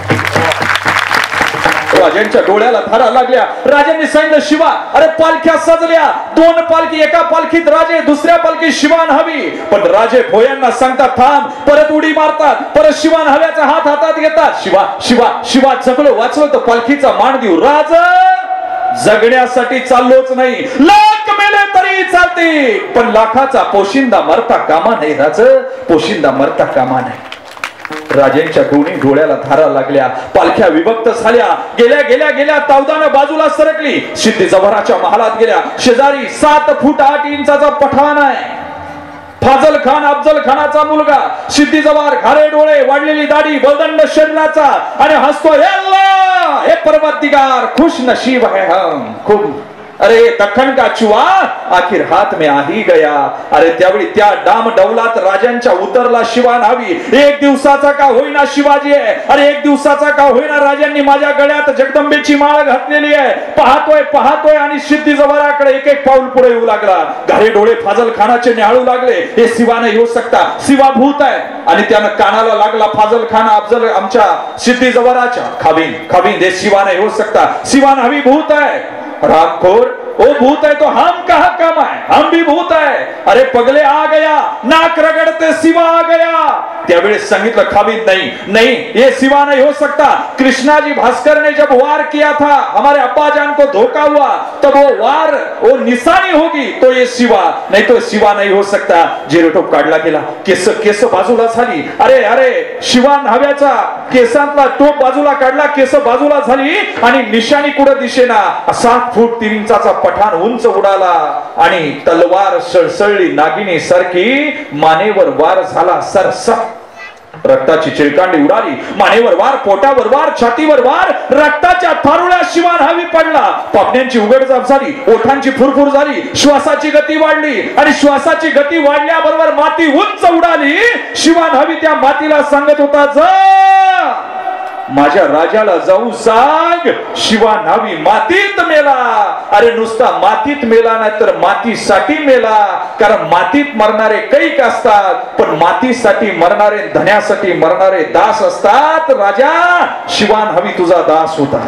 [SPEAKER 1] राजांच्या डोळ्याला धारा लागल्या. राजांनी सांगितलं, शिवा, अरे पालख्या सजल्या, 2 पालखी, एका पालखीत राजे, दुसऱ्या पालखीत शिवा न्हावी. पण राजे भोयांना सांगतात थांब, परत उडी मारतात, परत शिवा न्हाव्याचा हात हातात घेतात. शिवा जगलो वाचलो तर पालखीचा मान देऊ. राज जगण्यासाठी चाललोच नाही, लाख मेले तरी चालते, पण लाखाचा पोशिंदा मरता कामा नाही. राज पोशिंदा मरता कामा नाही. राजांच्या दोन्ही डोळ्याला धारा लागल्या. पालख्या विभक्त झाल्या. गेल्या तावदानं बाजूला सरकली. सिद्धी जवाहराच्या महालात गेल्या. शेजारी 7 फूट 8 इंचाचा पठाण आहे, फाजल खान, अफजल खानाचा मुलगा. सिद्धी जवाहर, घारे डोळे, वाढलेली दाढी, बलदंड शरीराचा, आणि हसतो, हे परवरदिगार खुश नशीब है हम. खूप अरे दखन का चुआ आखिर हात में आ ही गया. अरे त्यावेळी त्या डाम डौलात राजांच्या उतरला शिवा न्हावी. 1 दिवसाचा का होईना शिवाजी आहे. अरे 1 दिवसाचा का होईना राजांनी माझ्या गळ्यात जगदंबेची माळ घातलेली आहे. पाहतोय आणि सिद्धी जवाहराकडे एक पाऊल पुढे येऊ लागला. घारे डोळे फाजल खानाचे निहाळू लागले. हे शिवा नाही होऊ शकता, शिवा भूत आहे. आणि त्यानं कानाला लागला फाजल खान, अफजल आमच्या सिद्धी जवाहराच्या. खावीन हे शिवा नाही होऊ शकता, शिवा न्हावी भूत आहे. रामखोर, ओ भूत है तो हम कहा कम है, हम भी भूत है. अरे पगले आ गया, नाक रगड़ते सिवा आ गया. त्यावेळेस सांगितलं खावीद नहीं, ये सिवा नहीं हो सकता. कृष्णाजी भास्कर ने जब वार किया था, हमारे अब्बा जान को धोखा हुआ, तब वो निशानी होगी तो ये शिवा, नहीं तो शिवा नहीं हो सकता. जिरेटोप काढला गेला. केस बाजूला झाली. अरे शिवा न्हाव्याचा केसांतला टोप बाजूला काढला, केस बाजूला झाली आणि निशाणी कुठे दिसेना. 7 फूट 3 इंचाचा पठाण उंच उडाला आणि तलवार सळसळली नागिनी सारखी. मानेवर वार झाला सरसप. रक्ताची चिळकांडी उडाली. मानेवर वार, पोटावर वार, छातीवर वार, रक्ताच्या थारोळ्या शिवा न्हावी पडला. पापण्यांची उघडझाप झाली, ओठांची फुरफुर झाली, श्वासाची गती वाढली आणि श्वासाची गती वाढल्याबरोबर माती उंच उडाली. शिवा न्हावी त्या मातीला सांगत होता, जा माझ्या राजाला जाऊ सांग, शिवा न्हावी मातीत मेला. अरे नुसता मातीत मेला नाही तर मातीसाठी मेला. कारण मातीत मरणारे कैक असतात, पण मातीसाठी मरणारे, धन्यासाठी मरणारे दास असतात. राजा शिवा न्हावी तुझा दास होता.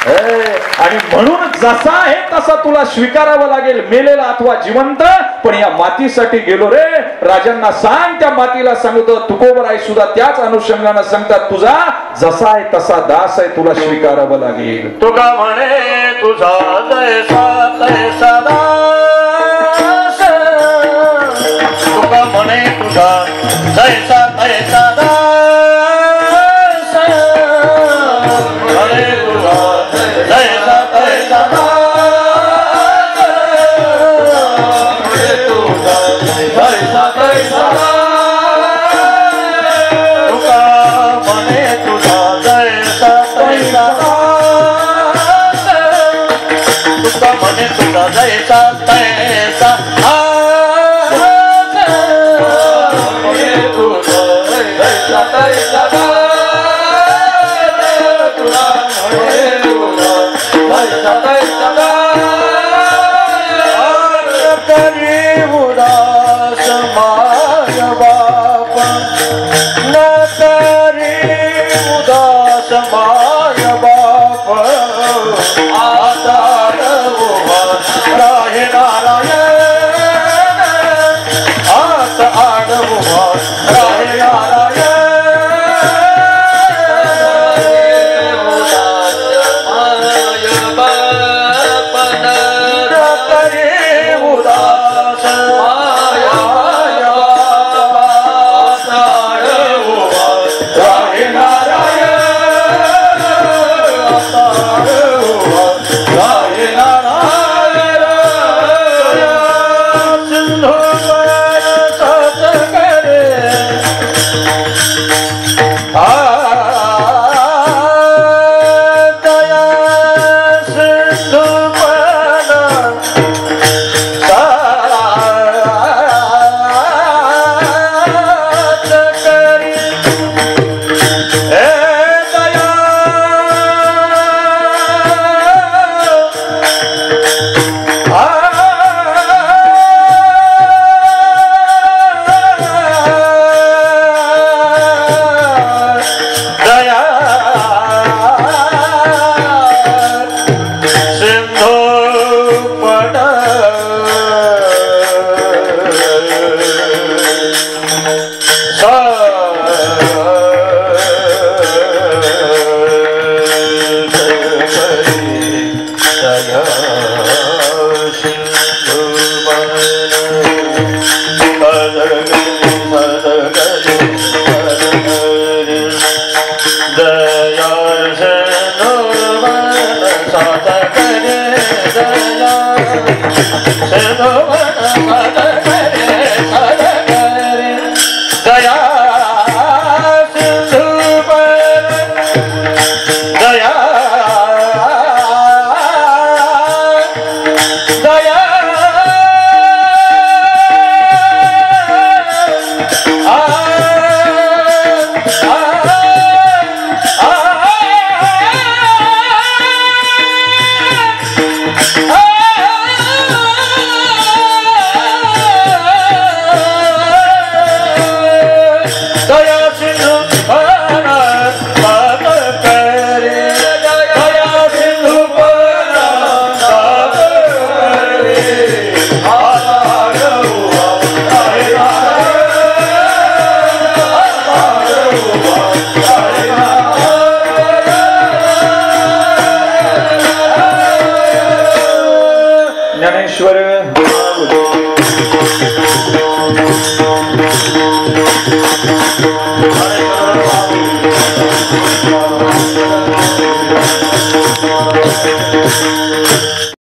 [SPEAKER 1] आणि म्हणून जसा आहे तसा तुला स्वीकारावं लागेल, मेलेला अथवा जिवंत. पण या मातीसाठी गेलो रे. राजांना सांग, त्या मातीला सांगतो तुकोबराय सुद्धा त्याच अनुषंगाने सांगतात, तुझा जसा आहे तसा दास आहे, तुला स्वीकारावं लागेल.
[SPEAKER 2] तुका म्हणे तुझा जैसा तैसा दास, तुका म्हणे तुझा जैसा तैसा दास, म्हणे तुझा जैसा तैसा दास, म्हणे तुझा जैसा तैसा दास, तुका म्हणे तुझा जैसा तैसा दास, तुका म्हणे तुझा जैसा तैसा